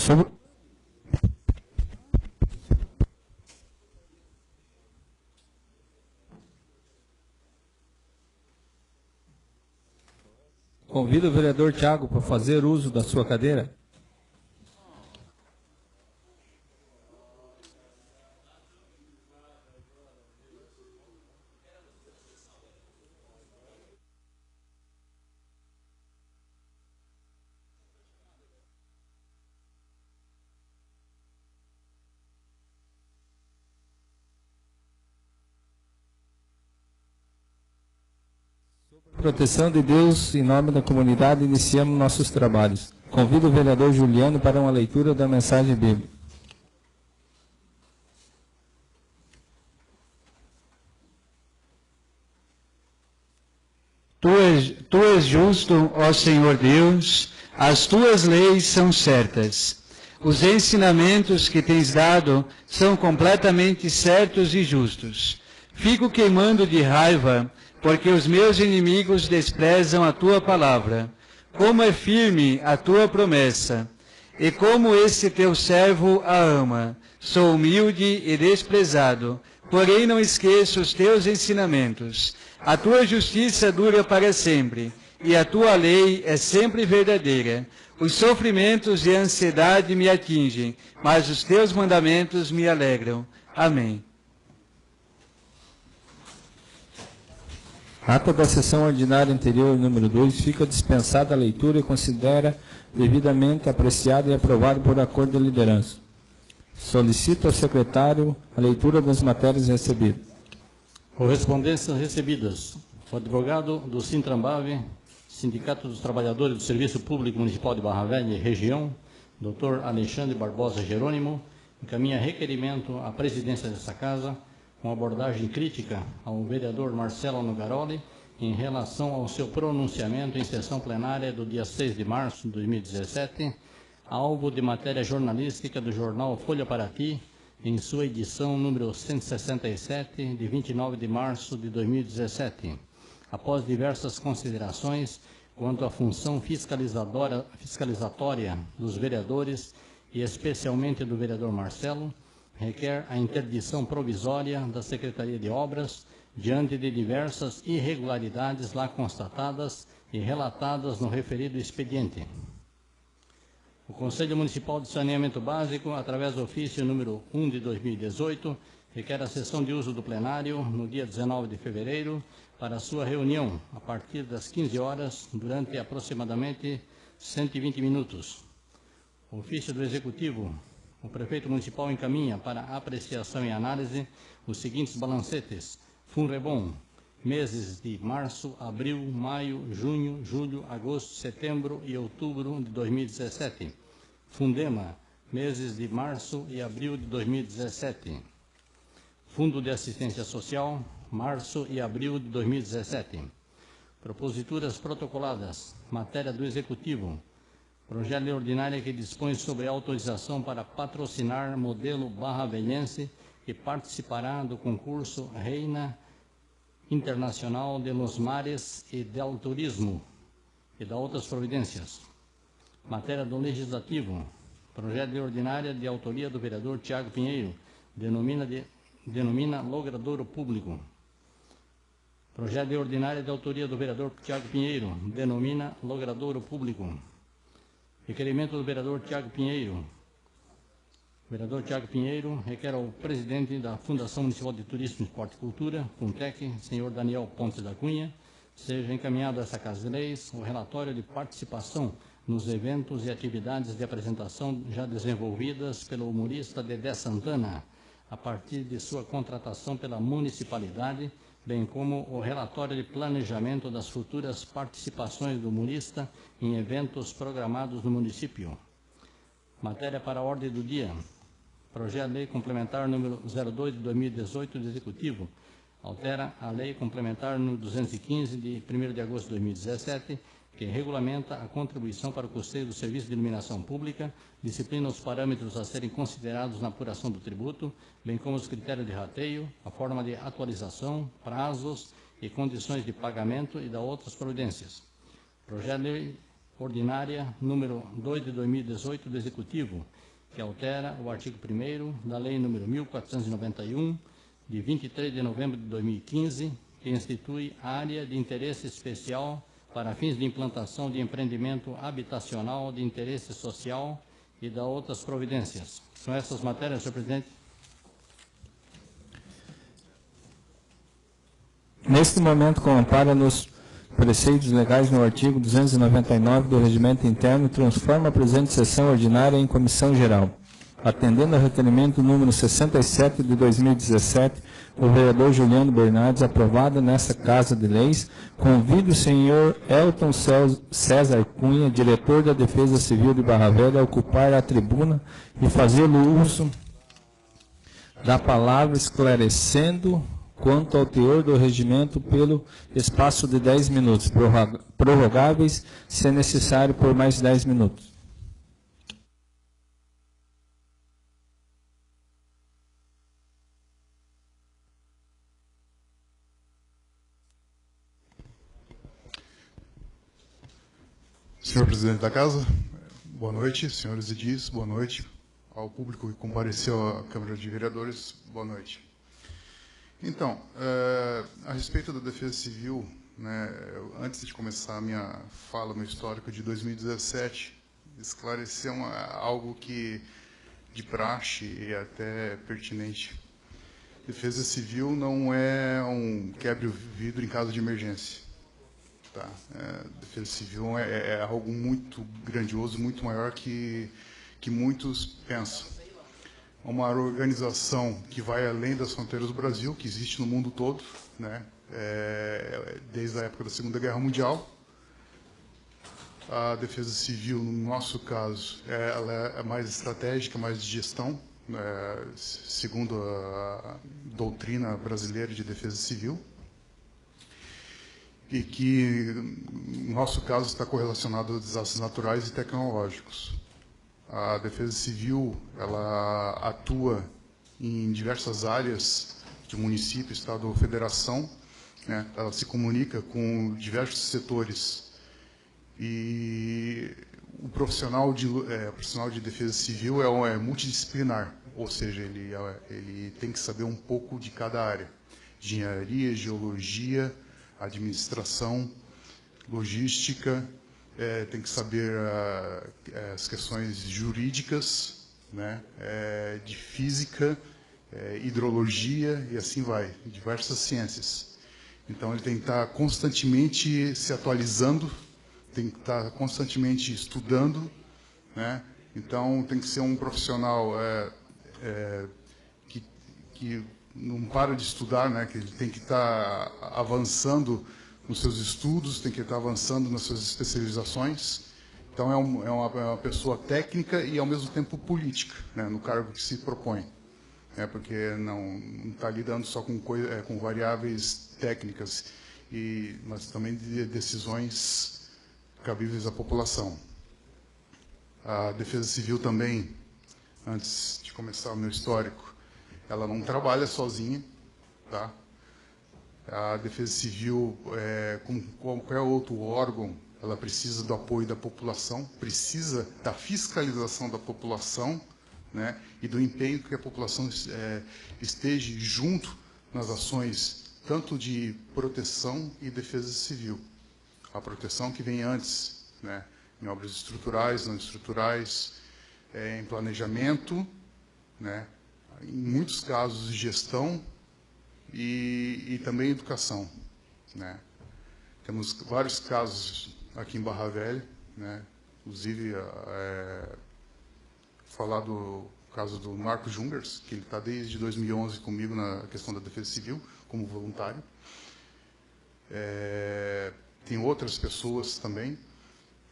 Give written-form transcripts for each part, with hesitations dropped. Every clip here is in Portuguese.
Sobre... Convido o vereador Tiago para fazer uso da sua cadeira. Proteção de Deus, em nome da comunidade, iniciamos nossos trabalhos. Convido o vereador Juliano para uma leitura da mensagem bíblica. Tu és justo, ó Senhor Deus, as tuas leis são certas. Os ensinamentos que tens dado são completamente certos e justos. Fico queimando de raiva, porque os meus inimigos desprezam a tua palavra. Como é firme a tua promessa, e como esse teu servo a ama. Sou humilde e desprezado, porém não esqueço os teus ensinamentos. A tua justiça dura para sempre, e a tua lei é sempre verdadeira. Os sofrimentos e a ansiedade me atingem, mas os teus mandamentos me alegram. Amém. Ata da sessão ordinária anterior, número 2, fica dispensada a leitura e considera devidamente apreciada e aprovada por acordo de liderança. Solicito ao secretário a leitura das matérias recebidas. Correspondências recebidas. O advogado do Sintrambave, Sindicato dos Trabalhadores do Serviço Público Municipal de Barra Velha e Região, Dr. Alexandre Barbosa Jerônimo, encaminha requerimento à presidência dessa casa com abordagem crítica ao vereador Marcelo Nogaroli em relação ao seu pronunciamento em sessão plenária do dia 6 de março de 2017, alvo de matéria jornalística do jornal Folha Paraty, em sua edição número 167, de 29 de março de 2017. Após diversas considerações quanto à função fiscalizatória dos vereadores, e especialmente do vereador Marcelo, requer a interdição provisória da Secretaria de Obras diante de diversas irregularidades lá constatadas e relatadas no referido expediente. O Conselho Municipal de Saneamento Básico, através do ofício número 1 de 2018, requer a sessão de uso do plenário no dia 19 de fevereiro para a sua reunião, a partir das 15 horas, durante aproximadamente 120 minutos. O ofício do Executivo, o prefeito municipal encaminha para apreciação e análise os seguintes balancetes: Funrebom, meses de março, abril, maio, junho, julho, agosto, setembro e outubro de 2017. Fundema, meses de março e abril de 2017. Fundo de Assistência Social, março e abril de 2017. Proposituras protocoladas, matéria do Executivo. Projeto de ordinária que dispõe sobre autorização para patrocinar modelo barravelhense que participará do concurso Reina Internacional de los Mares e del Turismo e da outras providências. Matéria do Legislativo. Projeto de ordinária de autoria do vereador Tiago Pinheiro, denomina logradouro público. Projeto de ordinária de autoria do vereador Tiago Pinheiro, denomina logradouro público. Requerimento do vereador Tiago Pinheiro. O vereador Tiago Pinheiro requer ao presidente da Fundação Municipal de Turismo, Esporte e Cultura, Funtec, senhor Daniel Pontes da Cunha, seja encaminhado a essa Casa de Leis o relatório de participação nos eventos e atividades de apresentação já desenvolvidas pelo humorista Dedé Santana, a partir de sua contratação pela municipalidade, bem como o relatório de planejamento das futuras participações do humorista em eventos programados no município. Matéria para a ordem do dia. Projeto de Lei Complementar número 02 de 2018 do Executivo. Altera a Lei Complementar número 215 de 1º de agosto de 2017, que regulamenta a contribuição para o custeio do serviço de iluminação pública, disciplina os parâmetros a serem considerados na apuração do tributo, bem como os critérios de rateio, a forma de atualização, prazos e condições de pagamento e da outras providências. Projeto de Lei Ordinária número 2 de 2018 do Executivo, que altera o artigo 1º da Lei número 1491, de 23 de novembro de 2015, que institui área de interesse especial para fins de implantação de empreendimento habitacional de interesse social e da outras providências. São essas matérias, senhor presidente. Neste momento, com amparo nos preceitos legais no artigo 299 do Regimento Interno, transforma a presente sessão ordinária em comissão geral. Atendendo ao requerimento número 67 de 2017, o vereador Juliano Bernardes, aprovado nesta Casa de Leis, convida o senhor Elton César Cunha, diretor da Defesa Civil de Barra Velha, a ocupar a tribuna e fazê-lo uso da palavra, esclarecendo quanto ao teor do regimento pelo espaço de 10 minutos, prorrogáveis, se necessário, por mais 10 minutos. Senhor presidente da Casa, boa noite. Senhores edis, boa noite. Ao público que compareceu à Câmara de Vereadores, boa noite. Então, a respeito da Defesa Civil, né, antes de começar a minha fala, meu histórico de 2017, esclarecer algo que de praxe e até pertinente. Defesa Civil não é um quebre-o-vidro em caso de emergência. Tá? Defesa Civil é algo muito grandioso, muito maior que muitos pensam. Uma organização que vai além das fronteiras do Brasil, que existe no mundo todo, né? Desde a época da Segunda Guerra Mundial. A Defesa Civil, no nosso caso, ela é mais estratégica, mais de gestão, segundo a doutrina brasileira de Defesa Civil, e que, no nosso caso, está correlacionado a desastres naturais e tecnológicos. A Defesa Civil, ela atua em diversas áreas de município, estado ou federação, né? Ela se comunica com diversos setores. E o profissional de Defesa Civil é multidisciplinar, ou seja, ele tem que saber um pouco de cada área. Engenharia, geologia, administração, logística, tem que saber as questões jurídicas, né, de física, hidrologia e assim vai, diversas ciências. Então ele tem que estar constantemente se atualizando, tem que estar constantemente estudando, né? Então tem que ser um profissional que não para de estudar, né? Que ele tem que estar avançando nos seus estudos, tem que estar avançando nas suas especializações. Então é uma pessoa técnica e ao mesmo tempo política, né? No cargo que se propõe, porque não está lidando só com variáveis técnicas, mas também de decisões cabíveis à população. A Defesa Civil também, antes de começar o meu histórico, ela não trabalha sozinha, tá? A Defesa Civil, como qualquer outro órgão, ela precisa do apoio da população, precisa da fiscalização da população, né? E do empenho que a população esteja junto nas ações, tanto de proteção e defesa civil. A proteção que vem antes, né? Em obras estruturais, não estruturais, em planejamento, né? Em muitos casos, gestão e também educação, né? Temos vários casos aqui em Barra Velha, né? Inclusive, falar do caso do Marco Jungers, que ele está desde 2011 comigo na questão da Defesa Civil, como voluntário. Tem outras pessoas também,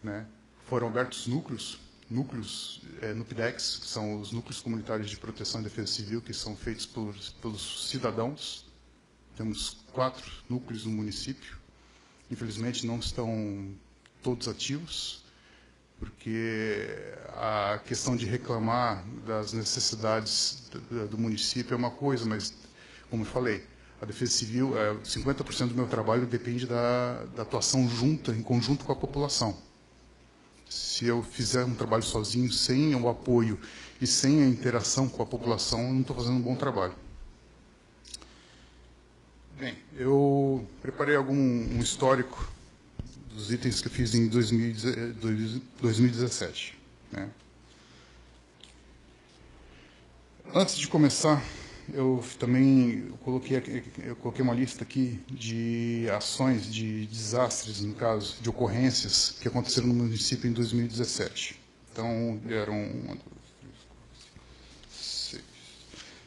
né? Foram abertos núcleos, NUPDEX, que são os núcleos comunitários de proteção e defesa civil, que são feitos pelos cidadãos. Temos 4 núcleos no município. Infelizmente, não estão todos ativos, porque a questão de reclamar das necessidades do município é uma coisa, mas, como eu falei, a Defesa Civil, 50% do meu trabalho depende da atuação junta, em conjunto com a população. Se eu fizer um trabalho sozinho, sem o apoio e sem a interação com a população, eu não estou fazendo um bom trabalho. Bem, eu preparei um histórico dos itens que eu fiz em 2017. Né? Antes de começar, eu coloquei uma lista aqui de ações, de desastres, no caso, de ocorrências que aconteceram no município em 2017. Então, eram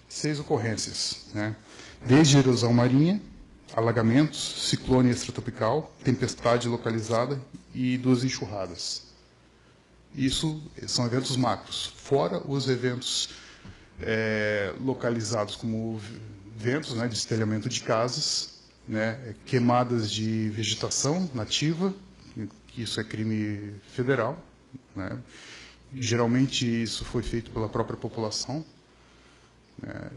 6 ocorrências, né? Desde erosão marinha, alagamentos, ciclone extratropical, tempestade localizada e 2 enxurradas. Isso são eventos macros, fora os eventos localizados como ventos, né, de estelhamento de casas, né, queimadas de vegetação nativa, que isso é crime federal, né? Geralmente isso foi feito pela própria população, né,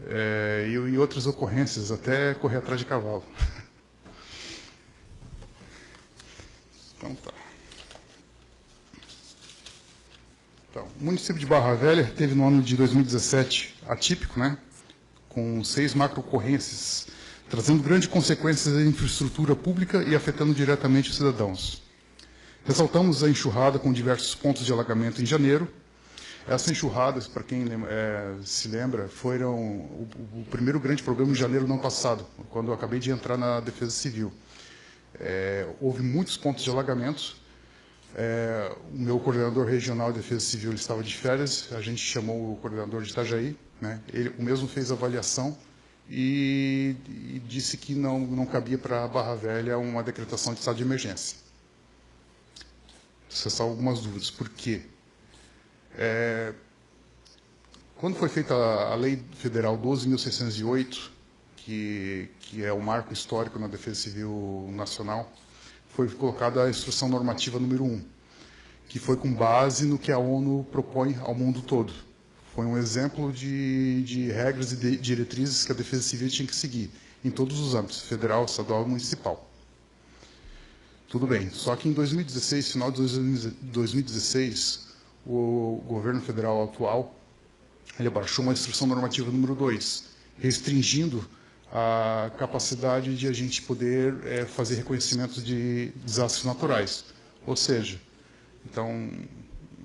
e outras ocorrências, até correr atrás de cavalo. Então tá. Então, o município de Barra Velha teve no ano de 2017 atípico, né, com 6 macro-ocorrências, trazendo grandes consequências à infraestrutura pública e afetando diretamente os cidadãos. Ressaltamos a enxurrada com diversos pontos de alagamento em janeiro. Essas enxurradas, para quem se lembra, foram o primeiro grande problema em janeiro do ano passado, quando eu acabei de entrar na Defesa Civil. Houve muitos pontos de alagamento. O meu coordenador regional de Defesa Civil estava de férias, a gente chamou o coordenador de Itajaí, né? O mesmo fez a avaliação e disse que não cabia para Barra Velha uma decretação de estado de emergência. Cessar algumas dúvidas. Por quê? Quando foi feita a Lei Federal 12.608, que é o marco histórico na Defesa Civil Nacional, foi colocada a Instrução Normativa número 1, que foi com base no que a ONU propõe ao mundo todo. Foi um exemplo de regras e diretrizes que a Defesa Civil tinha que seguir, em todos os âmbitos, federal, estadual e municipal. Tudo bem, só que em 2016, final de 2016, o governo federal atual ele abaixou uma Instrução Normativa número 2, restringindo a capacidade de a gente poder fazer reconhecimento de desastres naturais. Ou seja, então,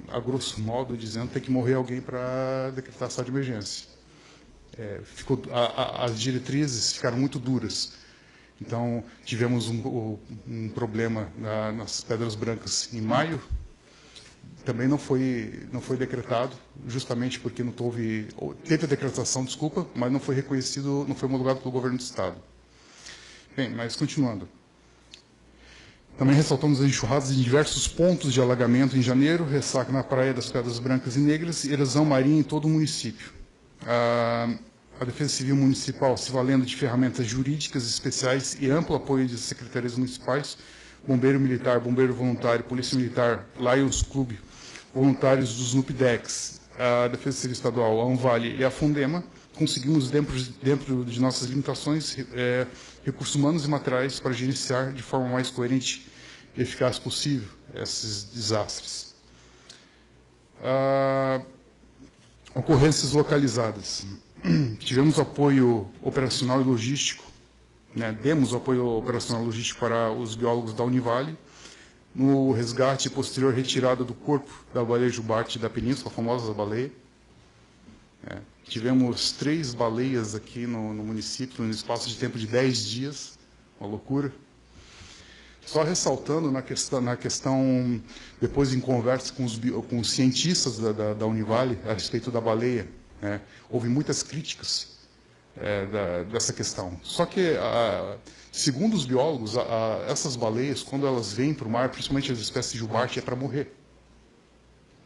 a grosso modo dizendo, tem que morrer alguém para decretar estado de emergência. As diretrizes ficaram muito duras. Então, tivemos um problema nas Pedras Brancas em maio. Também não foi decretado, justamente porque teve a decretação, desculpa, mas não foi reconhecido, não foi homologado pelo governo do Estado. Bem, mas continuando. Também ressaltamos as enxurradas em diversos pontos de alagamento em janeiro, ressaca na Praia das Pedras Brancas e Negras e erosão marinha em todo o município. A Defesa Civil Municipal, se valendo de ferramentas jurídicas especiais e amplo apoio de secretarias municipais, Bombeiro Militar, Bombeiro Voluntário, Polícia Militar, Lions Club, voluntários dos NUPDEX, a Defesa Civil Estadual, a Anvale e a Fundema, conseguimos, dentro de nossas limitações, recursos humanos e materiais para gerenciar de forma mais coerente e eficaz possível esses desastres. Ocorrências localizadas. Tivemos apoio operacional e logístico, né, demos apoio operacional e logístico para os biólogos da Univale, no resgate e posterior retirada do corpo da baleia jubarte da Península, a famosa baleia. Tivemos 3 baleias aqui no município, no espaço de tempo de 10 dias, uma loucura. Só ressaltando na questão depois em conversa com os cientistas da Univale a respeito da baleia, né, houve muitas críticas dessa questão. Só que, segundo os biólogos, essas baleias, quando elas vêm para o mar, principalmente as espécies de jubarte, é para morrer.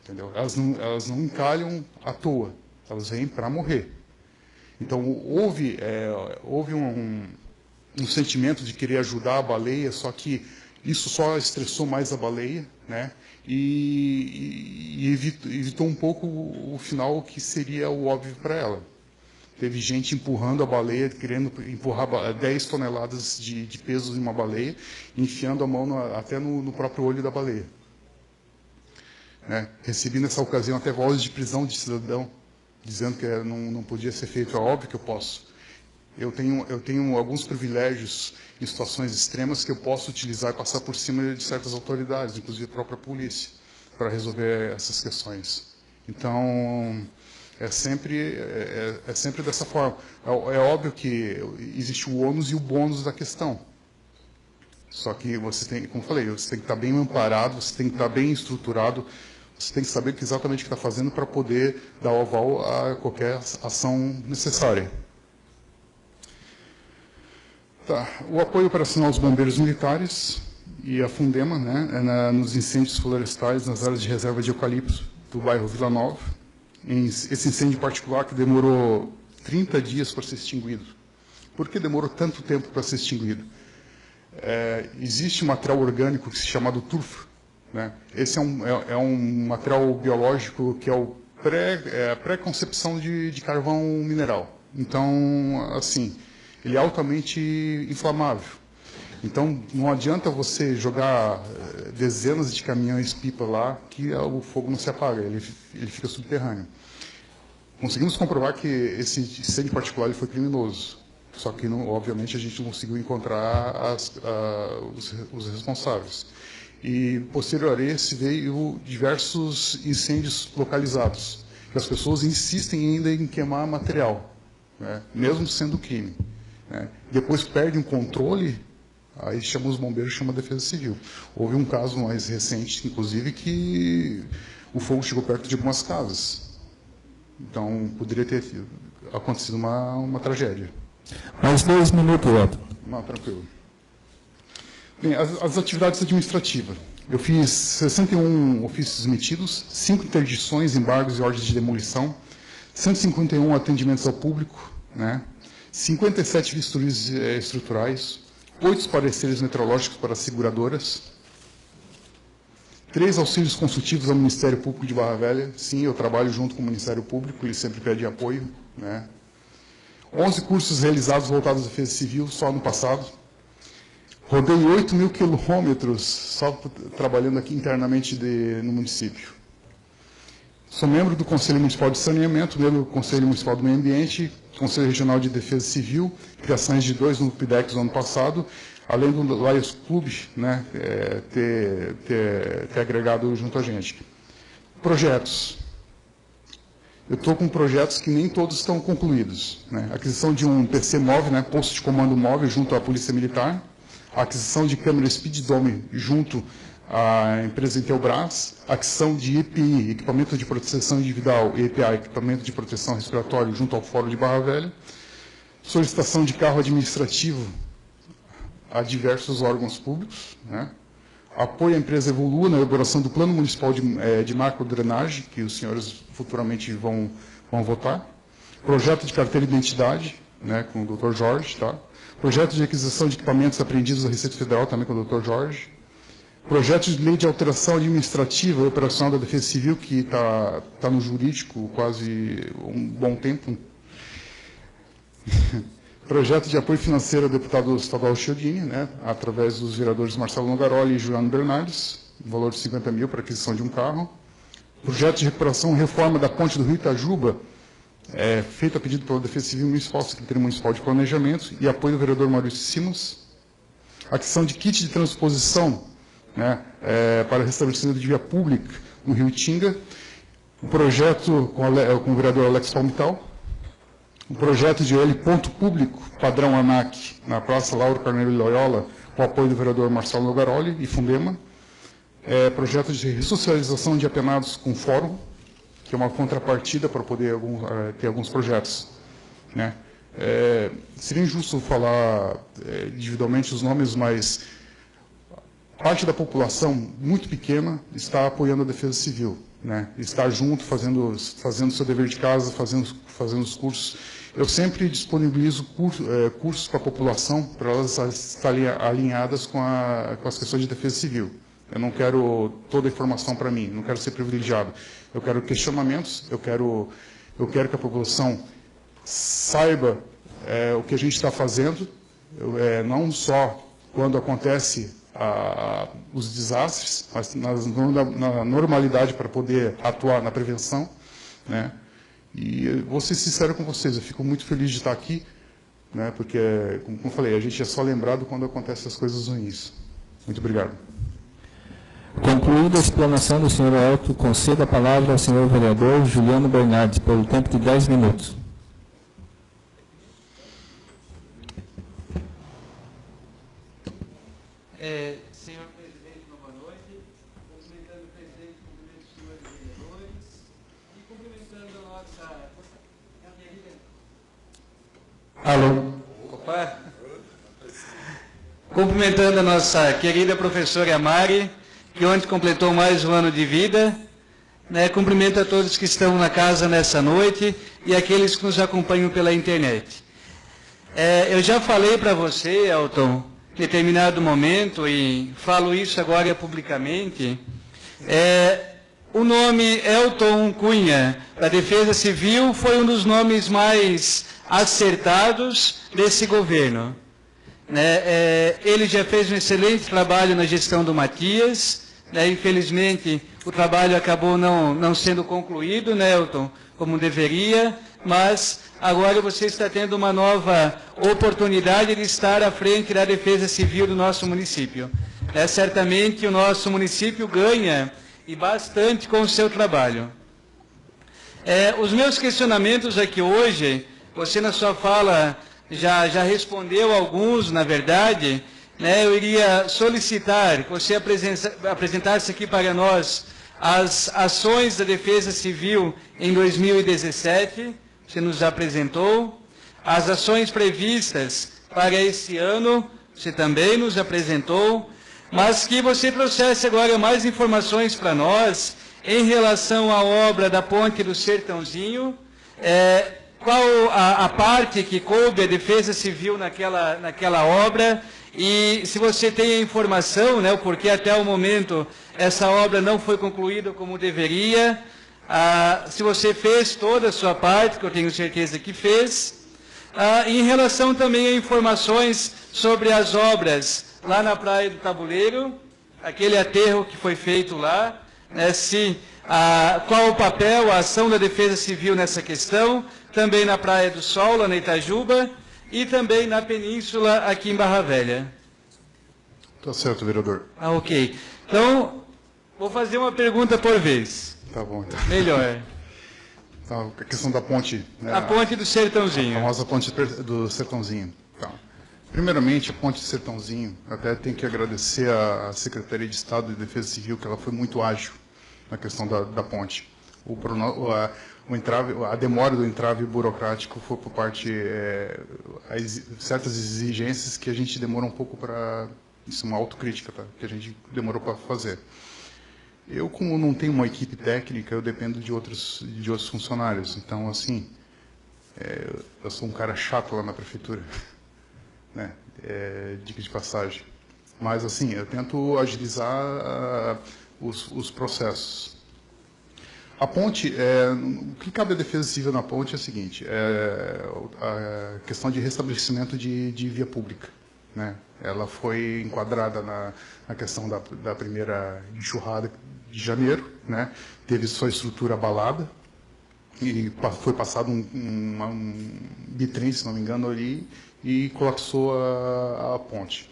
Entendeu? Elas não encalham à toa, elas vêm para morrer. Então, houve um sentimento de querer ajudar a baleia, só que isso só estressou mais a baleia, né? E evitou um pouco o final que seria o óbvio para ela. Teve gente empurrando a baleia, querendo empurrar 10 toneladas de peso em uma baleia, enfiando a mão até no próprio olho da baleia. né? Recebi nessa ocasião até voz de prisão de cidadão, dizendo que não podia ser feito. É óbvio que eu posso. Eu tenho alguns privilégios em situações extremas que eu posso utilizar e passar por cima de certas autoridades, inclusive a própria polícia, para resolver essas questões. Então, é sempre dessa forma. É óbvio que existe o ônus e o bônus da questão. Só que você tem, como eu falei, você tem que estar bem amparado, você tem que estar bem estruturado, você tem que saber exatamente o que está fazendo para poder dar o aval a qualquer ação necessária. Tá. O apoio operacional aos bombeiros militares e a Fundema, né, nos incêndios florestais nas áreas de reserva de eucalipto do bairro Vila Nova. Esse incêndio particular que demorou 30 dias para ser extinguido. Por que demorou tanto tempo para ser extinguido? Existe um material orgânico que se chama turfo, né? Esse é um material biológico que é a pré-concepção de carvão mineral. Então, assim, ele é altamente inflamável. Então, não adianta você jogar dezenas de caminhões-pipa lá que o fogo não se apaga, ele fica subterrâneo. Conseguimos comprovar que esse incêndio particular ele foi criminoso, só que, obviamente, a gente não conseguiu encontrar os responsáveis. E, posterior a esse, veio diversos incêndios localizados, que as pessoas insistem ainda em queimar material, né, mesmo sendo crime. Né. Depois perde um controle, aí chama os bombeiros, chama a Defesa Civil. Houve um caso mais recente, inclusive, que o fogo chegou perto de algumas casas. Então, poderia ter acontecido uma tragédia. Mais 2 minutos, Otto. Não, tranquilo. Bem, as atividades administrativas. Eu fiz 61 ofícios emitidos, 5 interdições, embargos e ordens de demolição, 151 atendimentos ao público, né, 57 visturis estruturais, 8 pareceres meteorológicos para seguradoras, 3 auxílios consultivos ao Ministério Público de Barra Velha. Sim, eu trabalho junto com o Ministério Público, eles sempre pedem apoio, né. 11 cursos realizados voltados à Defesa Civil só no passado. Rodei 8.000 quilômetros só trabalhando aqui internamente no município. Sou membro do Conselho Municipal de Saneamento, membro do Conselho Municipal do Meio Ambiente, Conselho Regional de Defesa Civil, criações de 2 no PIDEX no ano passado, além do Lions Club, né, ter agregado junto a gente. Projetos. Eu estou com projetos que nem todos estão concluídos, né? Aquisição de um PC móvel, né, posto de comando móvel junto à Polícia Militar, a aquisição de câmera Speeddome junto à empresa Intelbras, aquisição de EPI, equipamento de proteção individual, e EPA, equipamento de proteção respiratória, junto ao Fórum de Barra Velha, solicitação de carro administrativo a diversos órgãos públicos, né? Apoio à empresa Evolua na elaboração do Plano Municipal de Macrodrenagem, que os senhores futuramente vão votar, projeto de carteira de identidade, né, com o Dr. Jorge, tá? Projeto de aquisição de equipamentos apreendidos da Receita Federal, também com o Dr. Jorge. Projeto de lei de alteração administrativa e operacional da Defesa Civil, que está no jurídico quase um bom tempo. Projeto de apoio financeiro ao deputado estadual Chiodini, né, através dos vereadores Marcelo Nogaroli e Juliano Bernardes, valor de 50 mil para aquisição de um carro. Projeto de recuperação e reforma da ponte do Rio Itajuba, feito a pedido pela Defesa Civil Municipal, Secretaria Municipal de Planejamento, e apoio do vereador Maurício Simons. Aquisição de kit de transposição, né, para restabelecimento de via pública no Rio Itinga. Um projeto com o vereador Alex Palmital. Um projeto de OL ponto público, padrão ANAC, na Praça Lauro Carneiro Loyola, com o apoio do vereador Marcelo Nogaroli e Fundema. Projeto de ressocialização de apenados com fórum, que é uma contrapartida para poder ter alguns projetos, né? Seria injusto falar individualmente os nomes, mas parte da população muito pequena está apoiando a Defesa Civil, né? Está junto, fazendo seu dever de casa, fazendo os cursos. Eu sempre disponibilizo cursos para a população, para elas estarem alinhadas com as questões de defesa civil. Eu não quero toda a informação para mim, não quero ser privilegiado. Eu quero questionamentos, eu quero que a população saiba o que a gente está fazendo, não só quando acontece os desastres, mas na normalidade para poder atuar na prevenção, né? E vou ser sincero com vocês, eu fico muito feliz de estar aqui, né? Porque, como eu falei, a gente é só lembrado quando acontecem as coisas ruins. Muito obrigado. Concluída a explanação do senhor Elton, concedo a palavra ao senhor vereador Juliano Bernardes, pelo tempo de 10 minutos. Senhor presidente, uma boa noite. Cumprimentando o presidente, cumprimento os senhores vereadores e cumprimentando a nossa... Alô? Opa! Cumprimentando a nossa querida professora Mari, que ontem completou mais um ano de vida. Né? Cumprimento a todos que estão na casa nessa noite e aqueles que nos acompanham pela internet. Eu já falei para você, Elton, em determinado momento, e falo isso agora publicamente, o nome Elton Cunha, da Defesa Civil, foi um dos nomes mais acertados desse governo. Ele já fez um excelente trabalho na gestão do Matias, infelizmente o trabalho acabou não sendo concluído, né, Elton, como deveria, mas agora você está tendo uma nova oportunidade de estar à frente da Defesa Civil do nosso município. Certamente o nosso município ganha e bastante com o seu trabalho. Os meus questionamentos aqui hoje, você na sua fala já respondeu alguns, na verdade, né? Eu iria solicitar que você apresentasse aqui para nós as ações da Defesa Civil em 2017, você nos apresentou, as ações previstas para esse ano, você também nos apresentou, mas que você trouxesse agora mais informações para nós em relação à obra da Ponte do Sertãozinho, qual a parte que coube a Defesa Civil naquela obra, e se você tem a informação, né, o porquê até o momento essa obra não foi concluída como deveria, se você fez toda a sua parte, que eu tenho certeza que fez, em relação também a informações sobre as obras lá na Praia do Tabuleiro, aquele aterro que foi feito lá, né, qual o papel, a ação da Defesa Civil nessa questão, também na Praia do Sol, lá na Itajuba, e também na Península, aqui em Barra Velha. Tá certo, vereador. Ok. Então, vou fazer uma pergunta por vez. Tá bom, então. Melhor. Então, a questão da ponte... Né, a Ponte do Sertãozinho. A famosa Ponte do Sertãozinho. Então, primeiramente, a Ponte do Sertãozinho, até tenho que agradecer à Secretaria de Estado de Defesa Civil, que ela foi muito ágil na questão da ponte. A demora do entrave burocrático foi por parte certas exigências que a gente demorou um pouco para... Isso é uma autocrítica, tá? Que a gente demorou para fazer. Eu, como não tenho uma equipe técnica, eu dependo de outros funcionários. Então, assim, eu sou um cara chato lá na prefeitura, né? Dica de passagem. Mas, assim, eu tento agilizar os processos. A ponte, o que cabe à Defesa Civil na ponte é o seguinte, a questão de restabelecimento de via pública, né? Ela foi enquadrada na questão da primeira enxurrada de janeiro, né? Teve sua estrutura abalada e foi passado um bitrem, se não me engano, ali e colapsou a ponte.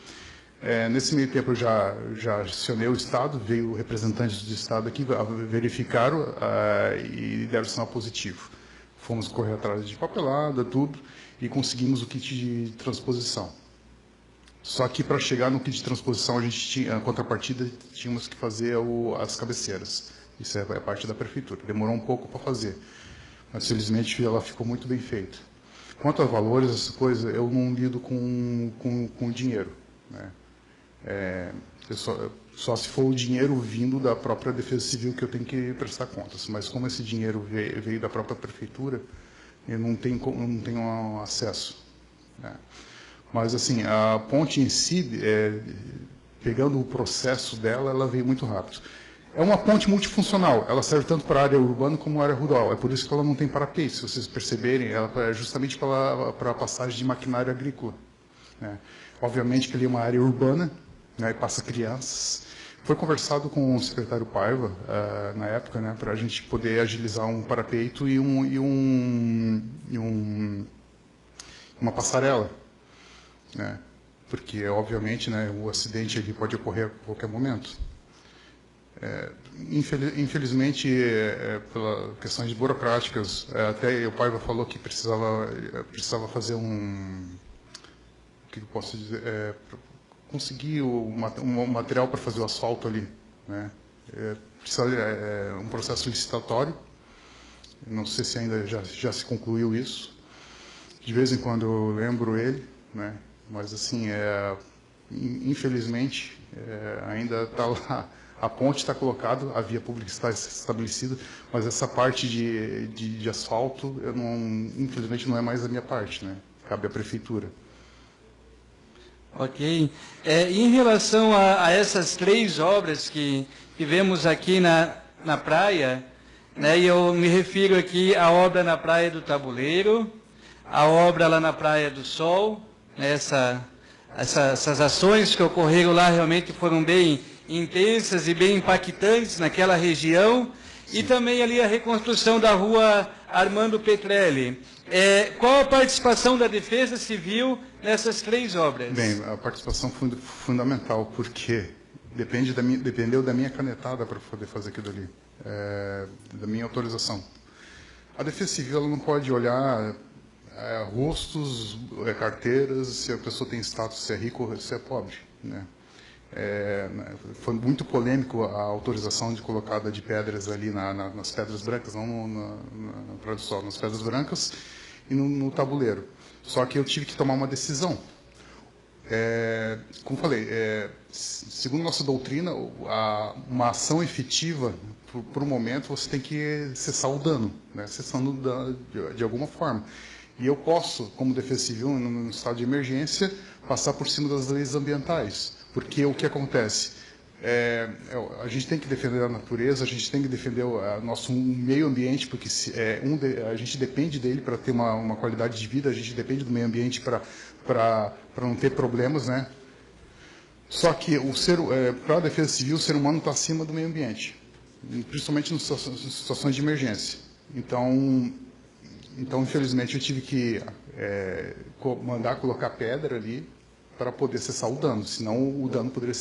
Nesse meio tempo eu já acionei o Estado, veio representantes do Estado aqui, verificaram e deram sinal positivo. Fomos correr atrás de papelada, tudo, e conseguimos o kit de transposição. Só que para chegar no kit de transposição, a gente tinha, a contrapartida, tínhamos que fazer as cabeceiras. Isso é parte da prefeitura. Demorou um pouco para fazer, mas felizmente ela ficou muito bem feita. Quanto a valores, essa coisa, eu não lido com dinheiro, né? Só se for o dinheiro vindo da própria Defesa Civil que eu tenho que prestar contas. Mas como esse dinheiro veio da própria prefeitura, eu não tenho acesso, né? Mas, assim, a ponte em si, pegando o processo dela, ela veio muito rápido. É uma ponte multifuncional, ela serve tanto para a área urbana como a área rural. É por isso que ela não tem parapeito, se vocês perceberem, ela é justamente para a passagem de maquinário agrícola, né? Obviamente que ali é uma área urbana, né, e passa crianças. Foi conversado com o secretário Paiva, na época, né, para a gente poder agilizar um parapeito e uma passarela, né, porque, obviamente, né, o acidente ele pode ocorrer a qualquer momento. Infelizmente, pelas questões burocráticas, até o Paiva falou que precisava fazer o que eu posso dizer, conseguir um material para fazer o asfalto ali, né? Um processo licitatório. Não sei se ainda já se concluiu isso. De vez em quando eu lembro ele, né? Mas assim, infelizmente, ainda está lá. A ponte está colocada, a via pública está estabelecida, mas essa parte de asfalto, infelizmente, não é mais a minha parte, né? Cabe à prefeitura. Ok. Em relação a essas 3 obras que vemos aqui na praia, né, e eu me refiro aqui à obra na Praia do Tabuleiro, a obra lá na Praia do Sol, né, essas ações que ocorreram lá realmente foram bem intensas e bem impactantes naquela região, e também ali a reconstrução da rua Armando Petrelli. Qual a participação da Defesa Civil nessas 3 obras? Bem, a participação fundamental, porque dependeu da minha canetada para poder fazer aquilo ali, da minha autorização. A Defesa Civil ela não pode olhar rostos, carteiras, se a pessoa tem status, se é rico ou se é pobre, né? Foi muito polêmico a autorização de colocada de pedras ali nas Pedras Brancas, não na Praia do Sol, nas Pedras Brancas e no Tabuleiro. Só que eu tive que tomar uma decisão. Como falei, segundo nossa doutrina, uma ação efetiva, por um momento, você tem que cessar o dano, né? Cessando o dano de alguma forma. E eu posso, como Defesa Civil, no estado de emergência, passar por cima das leis ambientais. Porque o que acontece? A gente tem que defender a natureza, a gente tem que defender o nosso meio ambiente, porque a gente depende dele para ter uma qualidade de vida, a gente depende do meio ambiente para não ter problemas, né? Só que para a Defesa Civil, o ser humano está acima do meio ambiente, principalmente em situações de emergência. Então, infelizmente, eu tive que mandar colocar pedra ali para poder cessar o dano, senão o dano poderia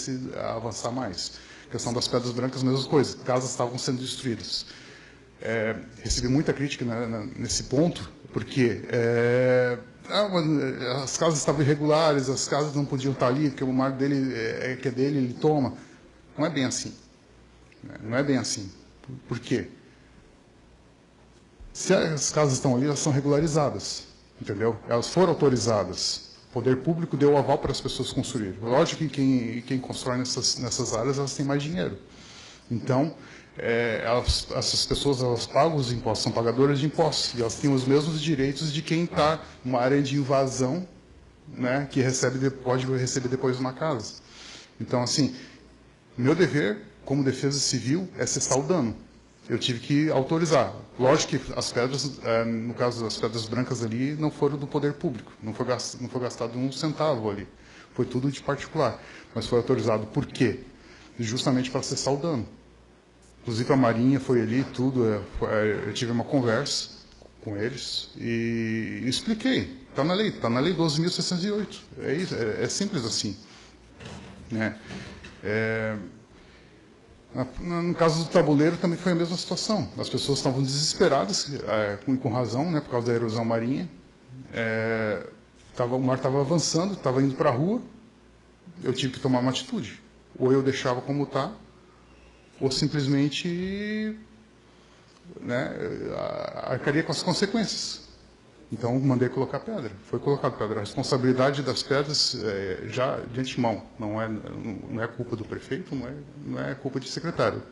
avançar mais. A questão das Pedras Brancas, mesma coisa, casas estavam sendo destruídas. Recebi muita crítica nesse ponto, porque as casas estavam irregulares, as casas não podiam estar ali, porque o mar dele que é dele, ele toma. Não é bem assim. Não é bem assim. Por quê? Se as casas estão ali, elas são regularizadas, entendeu? Elas foram autorizadas. O poder público deu o aval para as pessoas construírem. Lógico que quem constrói nessas áreas, elas têm mais dinheiro. Então, essas pessoas elas pagam os impostos, são pagadoras de impostos, e elas têm os mesmos direitos de quem está numa área de invasão, né, que pode receber depois uma casa. Então, assim, meu dever, como Defesa Civil, é cessar o dano. Eu tive que autorizar. Lógico que as pedras, no caso das Pedras Brancas ali, não foram do poder público. Não foi gastado um centavo ali. Foi tudo de particular. Mas foi autorizado. Por quê? Justamente para cessar o dano. Inclusive a Marinha foi ali, tudo. Eu tive uma conversa com eles e expliquei. Está na lei 12.608. É isso, é simples assim. Né? No caso do Tabuleiro também foi a mesma situação. As pessoas estavam desesperadas, com razão, né, por causa da erosão marinha. O mar estava avançando, estava indo para a rua. Eu tive que tomar uma atitude. Ou eu deixava como está, ou simplesmente, né, arcaria com as consequências. Então, mandei colocar pedra. Foi colocado pedra. A responsabilidade das pedras, já de antemão, não é culpa do prefeito, não é culpa de secretário.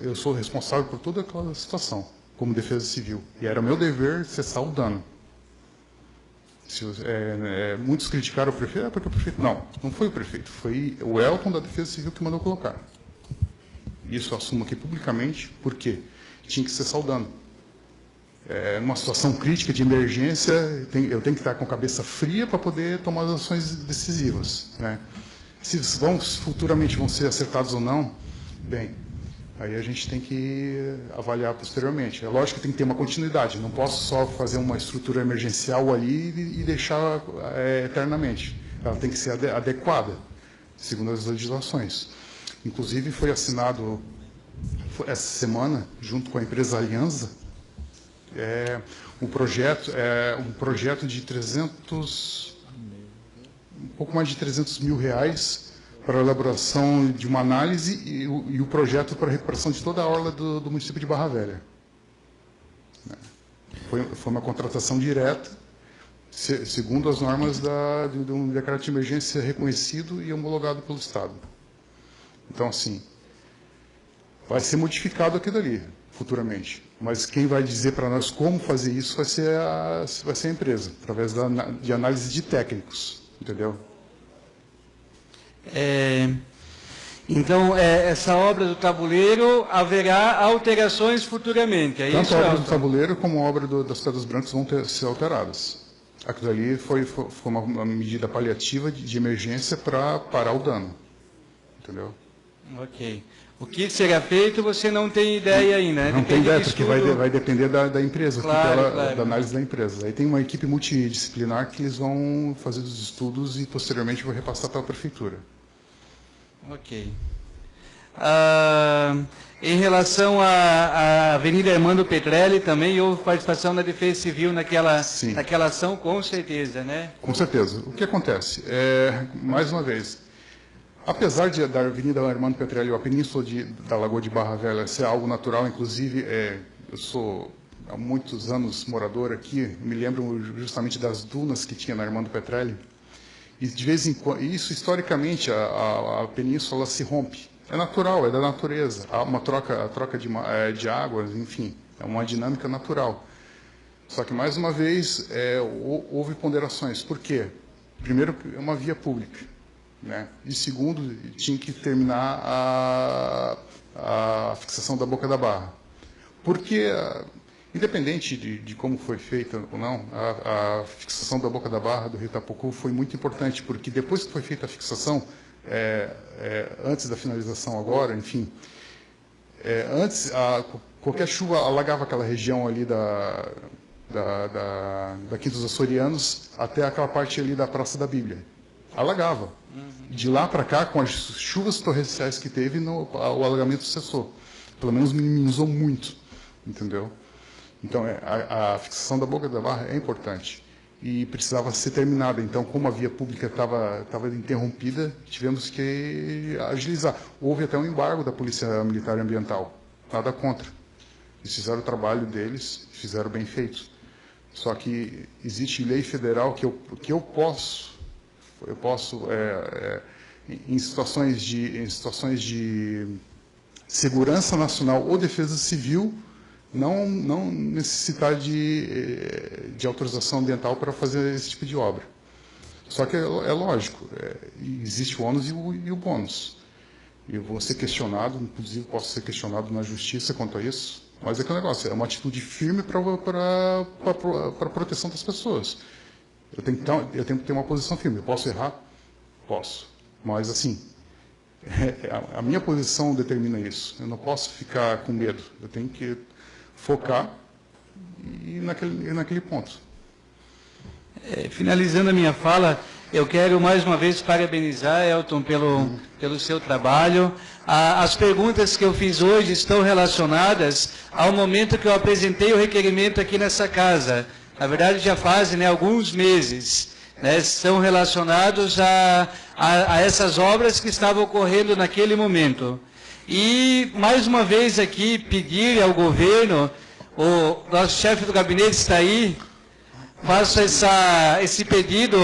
Eu sou responsável por toda aquela situação, como Defesa Civil. E era meu dever cessar o dano. Muitos criticaram o prefeito, porque o prefeito... Não foi o prefeito, foi o Elton da Defesa Civil que mandou colocar. Isso eu assumo aqui publicamente, porque tinha que cessar o dano. Numa situação crítica de emergência, eu tenho que estar com a cabeça fria para poder tomar as ações decisivas, né? Se futuramente vão ser acertados ou não, bem, aí a gente tem que avaliar posteriormente. É lógico que tem que ter uma continuidade, não posso só fazer uma estrutura emergencial ali e deixar eternamente. Ela tem que ser adequada, segundo as legislações. Inclusive foi assinado essa semana, junto com a empresa Aliança, um projeto de um pouco mais de 300 mil reais para a elaboração de uma análise e o projeto para a recuperação de toda a orla do município de Barra Velha. Foi uma contratação direta, segundo as normas de um decreto de emergência reconhecido e homologado pelo Estado. Então, assim, vai ser modificado aquilo ali, futuramente. Mas quem vai dizer para nós como fazer isso vai ser a empresa, através de análise de técnicos, entendeu? Então, essa obra do tabuleiro haverá alterações futuramente, é isso? Tanto a obra do tabuleiro como a obra das Pedras Brancas vão ser alteradas. Aquilo ali foi uma medida paliativa de emergência para parar o dano, entendeu? Ok. O que será feito você não tem ideia ainda, né? Não tem ideia, porque vai depender da empresa, claro. Da análise da empresa. Aí tem uma equipe multidisciplinar que eles vão fazer os estudos e posteriormente vão repassar para a prefeitura. Ok. Em relação à Avenida Armando Petrelli, também houve participação da Defesa Civil naquela ação, com certeza, né? Com certeza. O que acontece? Mais uma vez, apesar da Avenida Armando Petrelli, a península da Lagoa de Barra Velha, ser algo natural, inclusive, eu sou há muitos anos morador aqui, me lembro justamente das dunas que tinha na Armando Petrelli, e de vez em quando, isso historicamente, a península se rompe. É natural, é da natureza. Há uma troca de águas, enfim, é uma dinâmica natural. Só que, mais uma vez, houve ponderações. Por quê? Primeiro, é uma via pública, né? E segundo, tinha que terminar a fixação da Boca da Barra. Porque, independente de como foi feita ou não, a fixação da Boca da Barra do Rio Itapocu foi muito importante, porque depois que foi feita a fixação, antes da finalização agora, enfim, antes qualquer chuva alagava aquela região ali da Quinta dos Açorianos até aquela parte ali da Praça da Bíblia. Alagava. De lá para cá, com as chuvas torrenciais que teve, o alagamento cessou. Pelo menos minimizou muito, entendeu? Então, a fixação da Boca da Barra é importante e precisava ser terminada. Então, como a via pública estava interrompida, tivemos que agilizar. Houve até um embargo da Polícia Militar e Ambiental. Nada contra. Eles fizeram o trabalho deles, fizeram bem feito. Só que existe lei federal que eu posso em situações de segurança nacional ou defesa civil, não necessitar de autorização ambiental para fazer esse tipo de obra. Só que é lógico, existe o ônus e o bônus. Eu vou ser questionado, inclusive posso ser questionado na justiça quanto a isso, mas é aquele negócio, é uma atitude firme para a proteção das pessoas. Eu tenho que ter uma posição firme. Eu posso errar? Posso. Mas, assim, a minha posição determina isso. Eu não posso ficar com medo. Eu tenho que focar e ir naquele ponto. Finalizando a minha fala, eu quero mais uma vez parabenizar, Elton, pelo seu trabalho. As perguntas que eu fiz hoje estão relacionadas ao momento que eu apresentei o requerimento aqui nessa casa. Na verdade, já fazem alguns meses, né, são relacionados a essas obras que estavam ocorrendo naquele momento. E, mais uma vez aqui, pedir ao governo, o nosso chefe do gabinete está aí, faço esse pedido,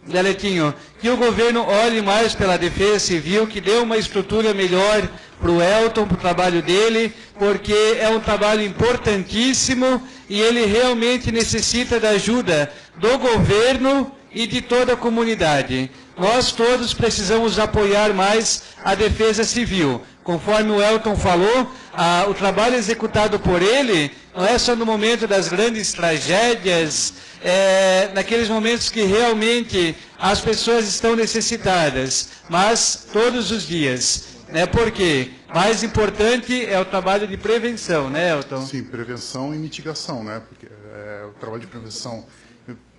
Deletinho, que o governo olhe mais pela Defesa Civil, que dê uma estrutura melhor para o Elton, para o trabalho dele, porque é um trabalho importantíssimo e ele realmente necessita da ajuda do governo e de toda a comunidade. Nós todos precisamos apoiar mais a Defesa Civil. conforme o Elton falou, o trabalho executado por ele não é só no momento das grandes tragédias, naqueles momentos que realmente as pessoas estão necessitadas, mas todos os dias. Porque mais importante é o trabalho de prevenção, né, Elton? Sim, prevenção e mitigação, né? Porque o trabalho de prevenção,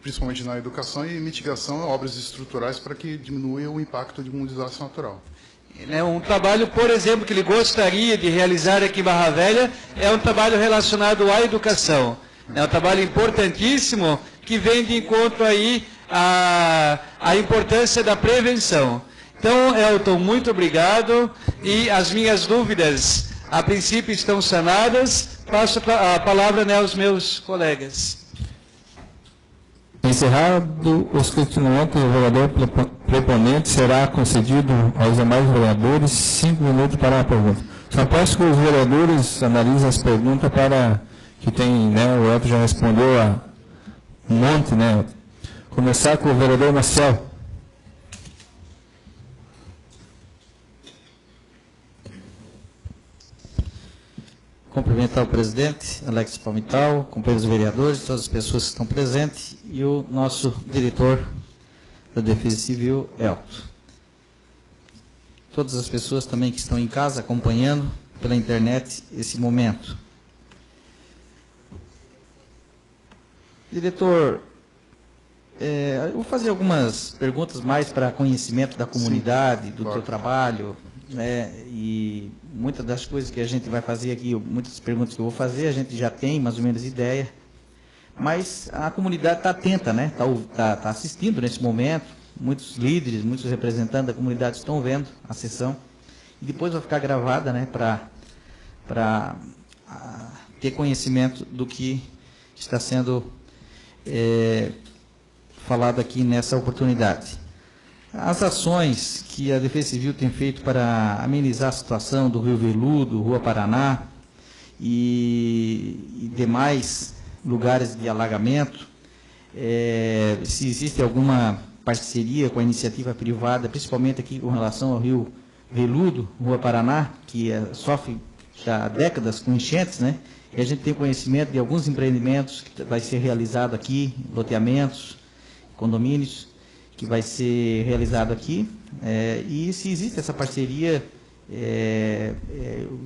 principalmente na educação, e mitigação é obras estruturais para que diminua o impacto de um desastre natural. Um trabalho, por exemplo, que ele gostaria de realizar aqui em Barra Velha é um trabalho relacionado à educação. É um trabalho importantíssimo que vem de encontro aí à importância da prevenção. Então, Elton, muito obrigado. E as minhas dúvidas, a princípio, estão sanadas. Passo a palavra aos meus colegas. Encerrado os questionamentos, o vereador proponente será concedido aos demais vereadores 5 minutos para a pergunta. Só peço que os vereadores analisem as perguntas para que tem, o Elton já respondeu a um monte, Começar com o vereador Marcel. Cumprimentar o presidente, Alex Palmital, companheiros vereadores, todas as pessoas que estão presentes e o nosso diretor da Defesa Civil, Elton. Todas as pessoas também que estão em casa acompanhando pela internet esse momento. Diretor, eu vou fazer algumas perguntas mais para conhecimento da comunidade, do teu trabalho, e muitas das coisas que a gente vai fazer aqui, muitas perguntas que eu vou fazer, a gente já tem mais ou menos ideia, mas a comunidade está atenta, está assistindo nesse momento, muitos líderes, muitos representantes da comunidade estão vendo a sessão, e depois vai ficar gravada, para ter conhecimento do que está sendo falado aqui nessa oportunidade. As ações que a Defesa Civil tem feito para amenizar a situação do Rio Veludo, Rua Paraná e demais lugares de alagamento, se existe alguma parceria com a iniciativa privada, principalmente aqui com relação ao Rio Veludo, Rua Paraná, que sofre já há décadas com enchentes, e a gente tem conhecimento de alguns empreendimentos que vai ser realizado aqui, loteamentos, condomínios, que vai ser realizado aqui, e se existe essa parceria,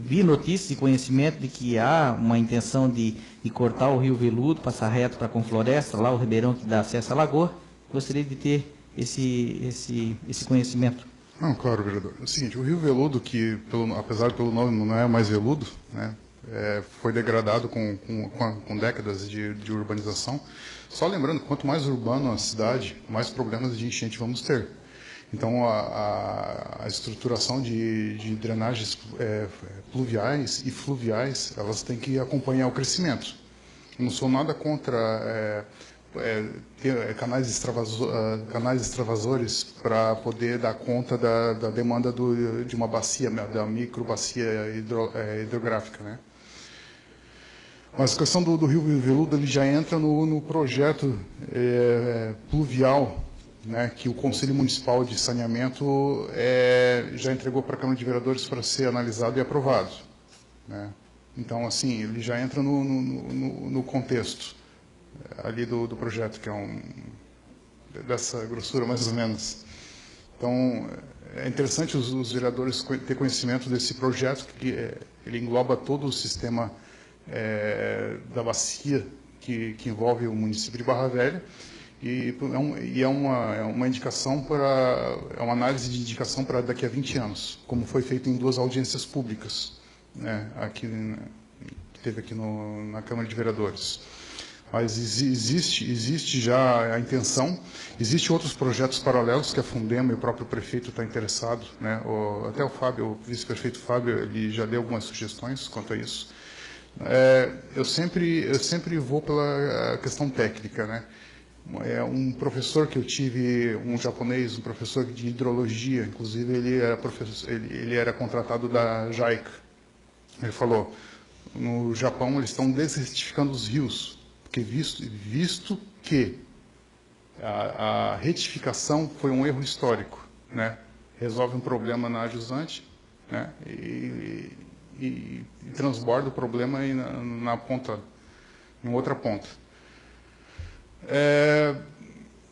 vi notícias e conhecimento de que há uma intenção de cortar o Rio Veludo, passar reto para a Confloresta, lá o ribeirão que dá acesso à lagoa. Gostaria de ter esse conhecimento. Não, claro, vereador. É o seguinte, o Rio Veludo, que apesar pelo nome não é mais veludo, foi degradado com décadas de urbanização. Só lembrando, quanto mais urbano a cidade, mais problemas de enchente vamos ter. Então, a estruturação de drenagens pluviais e fluviais, elas têm que acompanhar o crescimento. Eu não sou nada contra ter canais extravasores para poder dar conta da demanda de uma bacia, da microbacia hidrográfica, Mas a questão do Rio Veludo ele já entra no projeto pluvial, que o Conselho Municipal de Saneamento já entregou para a Câmara de Vereadores para ser analisado e aprovado. Então, assim, ele já entra no contexto ali do projeto, que é dessa grossura, mais ou menos. Então, é interessante os vereadores ter conhecimento desse projeto, que ele engloba todo o sistema da bacia que envolve o município de Barra Velha, e é uma indicação é uma análise de indicação para daqui a 20 anos, como foi feito em 2 audiências públicas, que teve aqui na Câmara de Vereadores. Mas existe já a intenção, existem outros projetos paralelos que a Fundema e o próprio prefeito está interessado, até o Fábio, o vice-prefeito Fábio, ele já deu algumas sugestões quanto a isso. Eu sempre vou pela questão técnica, um professor que eu tive, um japonês, um professor de hidrologia, inclusive ele era contratado da JICA. Ele falou, no Japão eles estão desertificando os rios, porque visto que a retificação foi um erro histórico, resolve um problema na jusante, né? E transborda o problema aí na ponta, em outra ponta.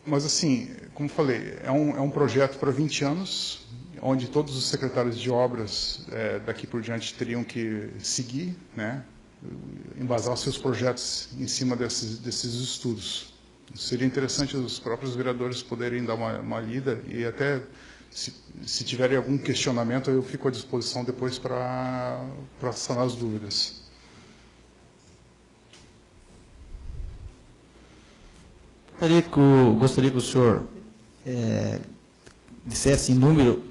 Mas assim, como falei, é um projeto para 20 anos, onde todos os secretários de obras daqui por diante teriam que seguir, né, embasar os seus projetos em cima desses estudos. Seria interessante os próprios vereadores poderem dar uma lida e até, se tiverem algum questionamento, eu fico à disposição depois para sanar as dúvidas. Gostaria que o senhor dissesse em número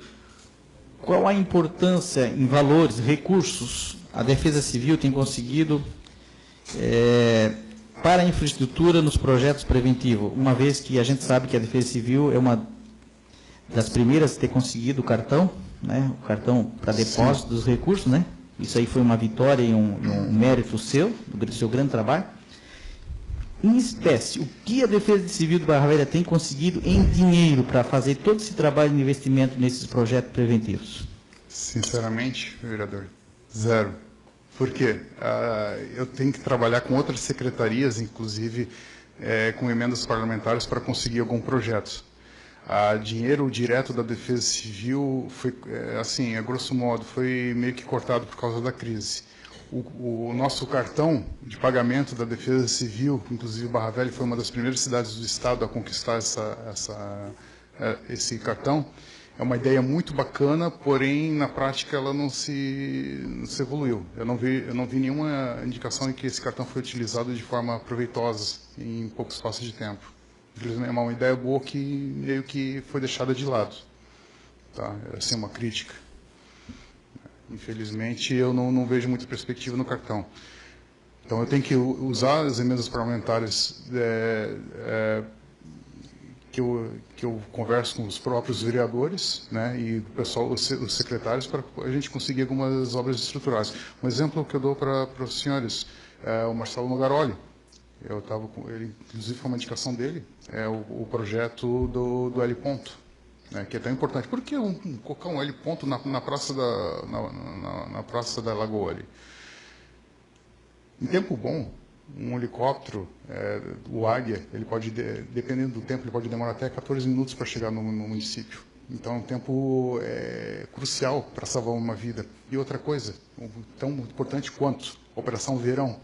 qual a importância em valores, recursos, a Defesa Civil tem conseguido para a infraestrutura nos projetos preventivos, uma vez que a gente sabe que a Defesa Civil é uma das primeiras a ter conseguido o cartão, né, o cartão para depósito dos recursos, né? Isso aí foi uma vitória e um mérito seu, do seu grande trabalho. Em espécie, o que a Defesa Civil de Barra Velha tem conseguido em dinheiro para fazer todo esse trabalho de investimento nesses projetos preventivos? Sinceramente, vereador, zero. Por quê? Eu tenho que trabalhar com outras secretarias, inclusive com emendas parlamentares, para conseguir algum projeto. Dinheiro direto da Defesa Civil foi, assim, a grosso modo, foi meio que cortado por causa da crise. O nosso cartão de pagamento da Defesa Civil, inclusive Barra Velha foi uma das primeiras cidades do estado a conquistar esse cartão. É uma ideia muito bacana, porém na prática ela não se evoluiu. Eu não vi nenhuma indicação de que esse cartão foi utilizado de forma proveitosa em pouco espaço de tempo. É uma ideia boa que meio que foi deixada de lado. Tá? Assim, uma crítica. Infelizmente, eu não vejo muita perspectiva no cartão. Então, eu tenho que usar as emendas parlamentares que eu converso com os próprios vereadores, né, e o pessoal, os secretários, para a gente conseguir algumas obras estruturais. Um exemplo que eu dou para os senhores é o Marcelo Nogaroli. Eu estava com ele, inclusive foi uma indicação dele, o projeto do L ponto. Que é tão importante. Por que colocar um L ponto na praça da Lagoa ali? Em tempo bom, um helicóptero, o Águia, ele pode, dependendo do tempo, ele pode demorar até 14 minutos para chegar no município. Então, é um tempo crucial para salvar uma vida. E outra coisa, tão importante quanto Operação Verão.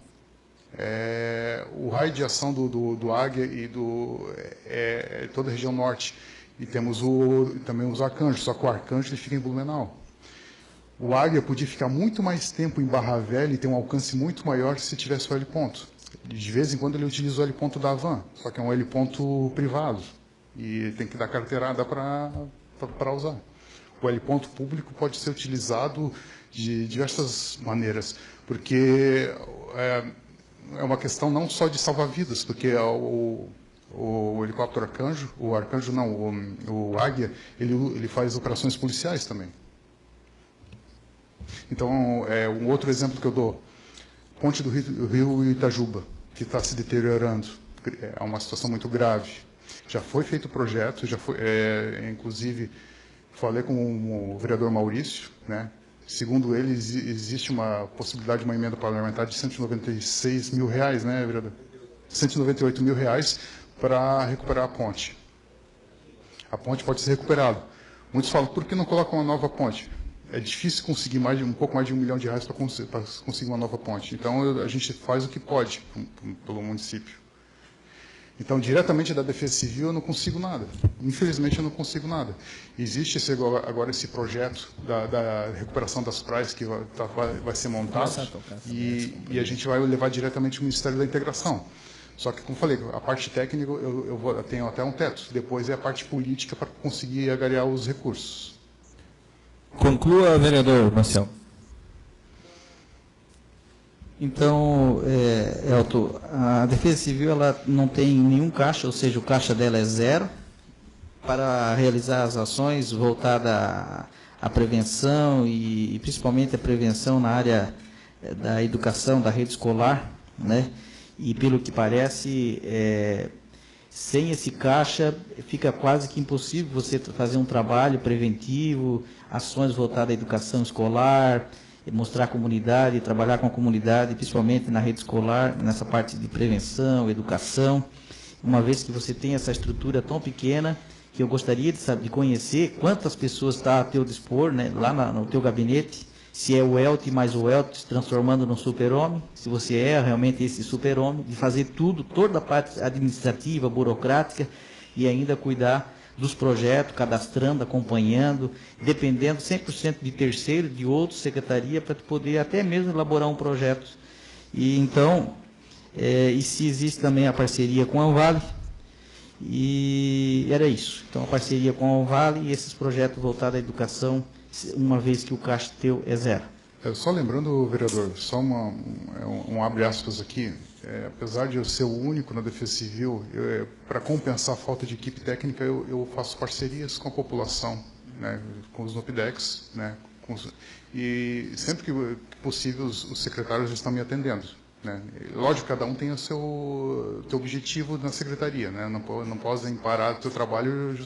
O raio de ação do Águia e toda a região norte. E temos também os arcanjos, só que o arcanjo ele fica em Blumenau. O Águia podia ficar muito mais tempo em Barra Velha e ter um alcance muito maior se tivesse o L ponto. De vez em quando ele utiliza o L ponto da Havan, só que é um L ponto privado. E tem que dar carteirada para usar. O L ponto público pode ser utilizado de diversas maneiras, porque é uma questão não só de salvar vidas, porque o helicóptero Arcanjo, o Águia, ele faz operações policiais também. Então, um outro exemplo que eu dou, ponte do rio Itajuba, que está se deteriorando, é uma situação muito grave. Já foi feito o projeto, inclusive falei com o vereador Maurício, né? Segundo ele, existe uma possibilidade de uma emenda parlamentar de R$196 mil, né, vereador? R$198 mil para recuperar a ponte. A ponte pode ser recuperada. Muitos falam, por que não colocam uma nova ponte? É difícil conseguir um pouco mais de R$1 milhão para conseguir uma nova ponte. Então, a gente faz o que pode pelo município. Então, diretamente da Defesa Civil, eu não consigo nada. Infelizmente, eu não consigo nada. Existe agora esse projeto da recuperação das praias que vai ser montado e a gente vai levar diretamente ao Ministério da Integração. Só que, como falei, a parte técnica eu tenho até um teto. Depois é a parte política para conseguir agariar os recursos. Conclua, vereador Marcelo. Então, Elton, a Defesa Civil ela não tem nenhum caixa, ou seja, o caixa dela é zero, para realizar as ações voltadas à prevenção e principalmente a prevenção na área da educação, da rede escolar, né? E pelo que parece, Sem esse caixa, fica quase que impossível você fazer um trabalho preventivo, ações voltadas à educação escolar, mostrar a comunidade, trabalhar com a comunidade, principalmente na rede escolar, nessa parte de prevenção, educação. Uma vez que você tem essa estrutura tão pequena, que eu gostaria de conhecer quantas pessoas está a teu dispor, né, lá no teu gabinete, se é o Elton mais o Elton se transformando num super-homem, se você é realmente esse super-homem, de fazer tudo, toda a parte administrativa, burocrática, e ainda cuidar dos projetos, cadastrando, acompanhando, dependendo 100% de terceiro, de outra secretaria, para poder até mesmo elaborar um projeto. E então, e se existe também a parceria com a Vale, e era isso. Então, a parceria com a Vale e esses projetos voltados à educação, uma vez que o caixa teu é zero. Só lembrando, vereador, só um abre aspas aqui, apesar de eu ser o único na Defesa Civil, para compensar a falta de equipe técnica, eu faço parcerias com a população, né, com os NUPDEX, né, e sempre que possível os secretários estão me atendendo. Né. Lógico, cada um tem o seu objetivo na secretaria, né, não podem parar o seu trabalho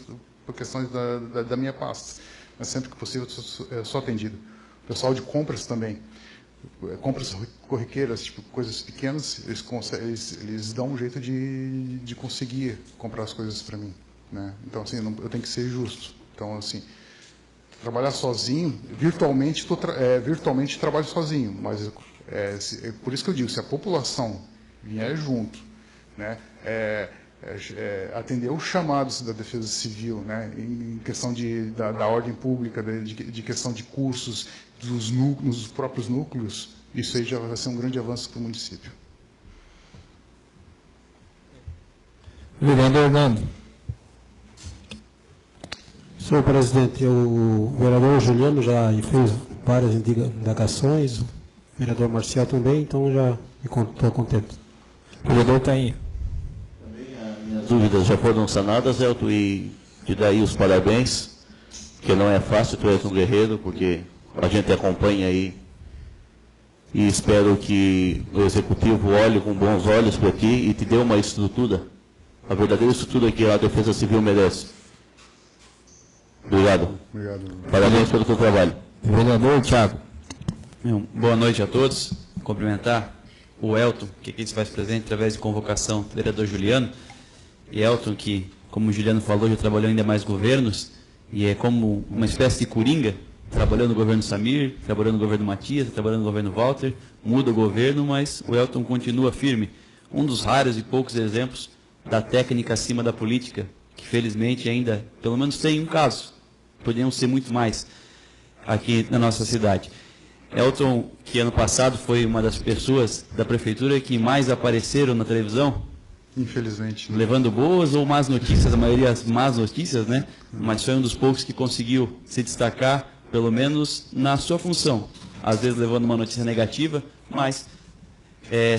por questões da minha pasta, mas sempre que possível eu sou atendido. O pessoal de compras também, compras corriqueiras, tipo coisas pequenas, eles dão um jeito de conseguir comprar as coisas para mim, né? Então, assim, eu tenho que ser justo. Então, assim, trabalhar sozinho, virtualmente trabalho sozinho, mas por isso que eu digo, se a população vier junto, né, atender os chamados da Defesa Civil, né, em questão da ordem pública, de questão de cursos, dos próprios núcleos, isso aí já vai ser um grande avanço para o município. Vereador Hernando. Senhor presidente, o vereador Juliano já fez várias indagações, o vereador Marcial também, então já estou contente. O vereador está aí. As dúvidas já foram sanadas, Elton, e te daí os parabéns, que não é fácil, tu és um guerreiro, porque a gente acompanha aí e espero que o Executivo olhe com bons olhos para ti e te dê uma estrutura, a verdadeira estrutura que a Defesa Civil merece. Obrigado. Obrigado. Parabéns pelo teu trabalho. Vereador Thiago. Boa noite a todos. Cumprimentar o Elton, que aqui se faz presente através de convocação do vereador Juliano. E Elton, que, como o Juliano falou, já trabalhou em demais governos, e é como uma espécie de coringa, trabalhou no governo Samir, trabalhou no governo Matias, trabalhou no governo Walter, muda o governo, mas o Elton continua firme. Um dos raros e poucos exemplos da técnica acima da política, que felizmente ainda, pelo menos tem um caso, poderiam ser muito mais aqui na nossa cidade. Elton, que ano passado foi uma das pessoas da prefeitura que mais apareceram na televisão, infelizmente, né? Levando boas ou más notícias, a maioria as más notícias, né? Mas foi um dos poucos que conseguiu se destacar, pelo menos na sua função. Às vezes levando uma notícia negativa, mas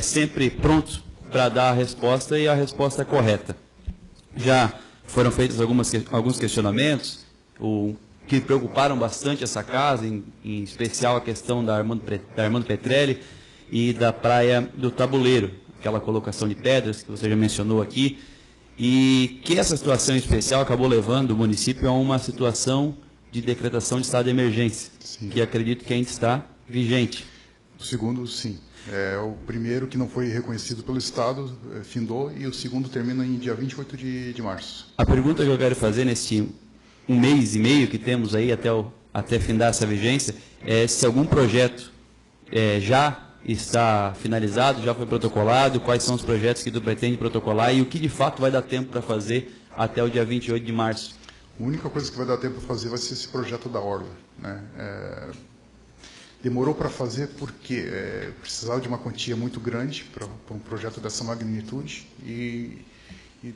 sempre pronto para dar a resposta e a resposta correta. Já foram feitos alguns questionamentos, que preocuparam bastante essa casa, em especial a questão da Armando Petrelli e da Praia do Tabuleiro, aquela colocação de pedras que você já mencionou aqui, e que essa situação especial acabou levando o município a uma situação de decretação de estado de emergência, sim, que acredito que ainda está vigente. O segundo, sim. O primeiro, que não foi reconhecido pelo Estado, findou, e o segundo termina em dia 28 de março. A pergunta que eu quero fazer neste um mês e meio que temos aí até findar essa vigência é se algum projeto já está finalizado, já foi protocolado, quais são os projetos que tu pretende protocolar e o que de fato vai dar tempo para fazer até o dia 28 de março. A única coisa que vai dar tempo para fazer vai ser esse projeto da Orla, né? Demorou para fazer porque precisava de uma quantia muito grande para um projeto dessa magnitude e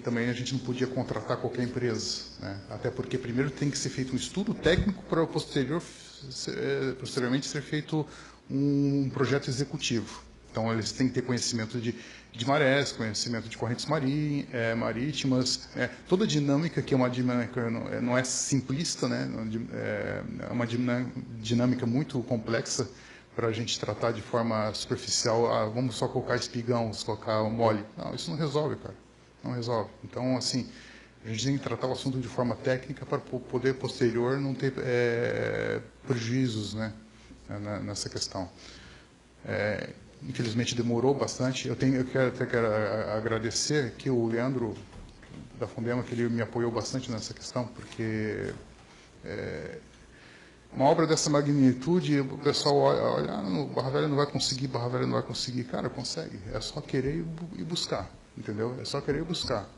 também a gente não podia contratar qualquer empresa, né? Até porque primeiro tem que ser feito um estudo técnico para posteriormente ser feito um projeto executivo. Então, eles têm que ter conhecimento de marés, conhecimento de correntes marítimas, toda a dinâmica, que é uma dinâmica, não é simplista, né? É uma dinâmica muito complexa para a gente tratar de forma superficial. Vamos só colocar espigão, vamos colocar mole. Não, isso não resolve, cara. Não resolve. Então, assim, a gente tem que tratar o assunto de forma técnica para poder, posterior, não ter prejuízos, né, nessa questão. Infelizmente, demorou bastante. Eu quero agradecer aqui o Leandro da Fundema, que ele me apoiou bastante nessa questão, porque uma obra dessa magnitude, o pessoal olha, o Barra Velha não vai conseguir, Barra Velha não vai conseguir. Cara, consegue. É só querer e buscar, entendeu? É só querer e buscar.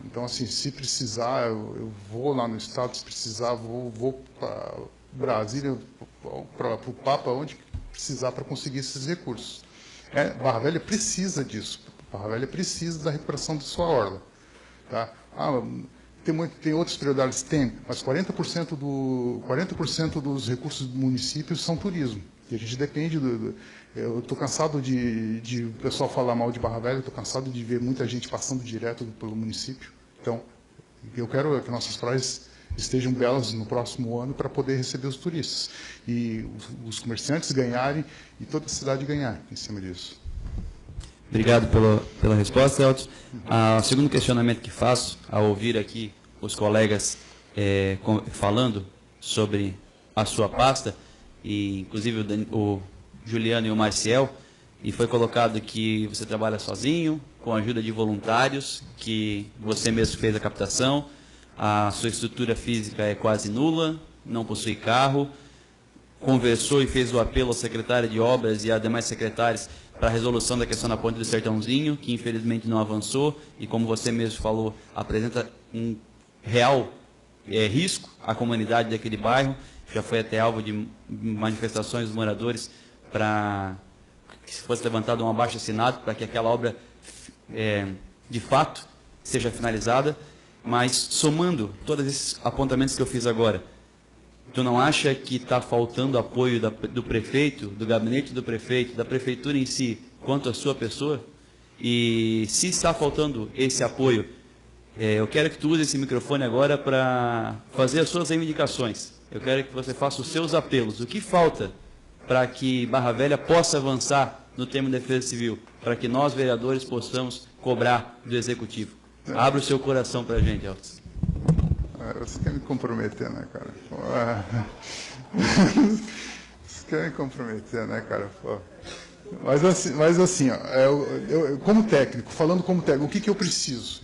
Então, assim, se precisar, eu vou lá no Estado, se precisar, vou para Brasília, para o Papa, onde precisar para conseguir esses recursos. Barra Velha precisa disso. Barra Velha precisa da recuperação de sua orla. Tá? Tem outras prioridades? Tem, mas 40% dos recursos do município são turismo. E a gente depende eu estou cansado de o pessoal falar mal de Barra Velha, estou cansado de ver muita gente passando direto pelo município. Então, eu quero que nossas praias estejam belas no próximo ano para poder receber os turistas. E os comerciantes ganharem e toda a cidade ganhar em cima disso. Obrigado pela resposta, Elton. O segundo questionamento que faço, ao ouvir aqui os colegas falando sobre a sua pasta, e inclusive o Juliano e o Marciel, e foi colocado que você trabalha sozinho, com a ajuda de voluntários, que você mesmo fez a captação, a sua estrutura física é quase nula, não possui carro, conversou e fez o apelo ao secretário de obras e a demais secretários para a resolução da questão da Ponte do Sertãozinho, que infelizmente não avançou, e como você mesmo falou, apresenta um real risco à comunidade daquele bairro. Já foi até alvo de manifestações dos moradores para que fosse levantado um abaixo-assinado para que aquela obra, de fato, seja finalizada. Mas, somando todos esses apontamentos que eu fiz agora, tu não acha que está faltando apoio do prefeito, do gabinete do prefeito, da prefeitura em si, quanto à sua pessoa? E se está faltando esse apoio, eu quero que tu use esse microfone agora para fazer as suas reivindicações. Eu quero que você faça os seus apelos. O que falta para que Barra Velha possa avançar no tema de defesa civil, para que nós, vereadores, possamos cobrar do Executivo? Abra o seu coração para a gente, Elton. Você quer me comprometer, né, cara? Você quer me comprometer, né, cara? Pô. Mas assim, ó, como técnico, falando como técnico, o que eu preciso?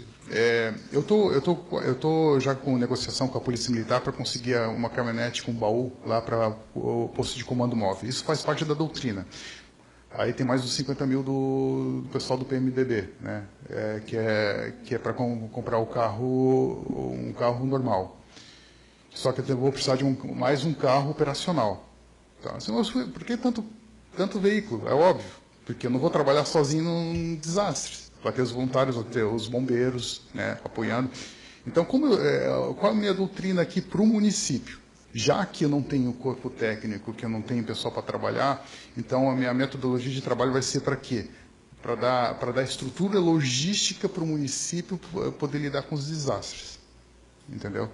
Eu tô já com negociação com a Polícia Militar para conseguir uma caminhonete com baú lá para o posto de comando móvel. Isso faz parte da doutrina. Aí tem mais os 50 mil do pessoal do PMDB, né? Que é para comprar um carro normal. Só que eu vou precisar de mais um carro operacional. Tá? Por que tanto veículo? É óbvio, porque eu não vou trabalhar sozinho num desastre. Vai ter os voluntários, vai ter os bombeiros, né, apoiando. Então, qual a minha doutrina aqui para o município? Já que eu não tenho corpo técnico, que eu não tenho pessoal para trabalhar, então a minha metodologia de trabalho vai ser para quê? Para dar estrutura logística para o município poder lidar com os desastres. Entendeu?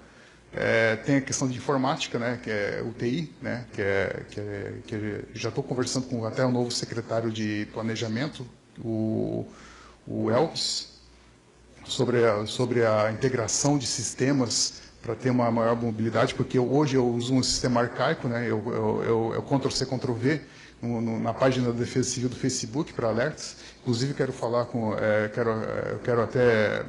Tem a questão de informática, né, que é UTI, né, que já estou conversando com até o novo secretário de planejamento, o Elvis, sobre a integração de sistemas para ter uma maior mobilidade, porque hoje eu uso um sistema arcaico, né, eu Ctrl+C, Ctrl+V, na página da Defesa Civil do Facebook para alertas. Inclusive quero falar quero até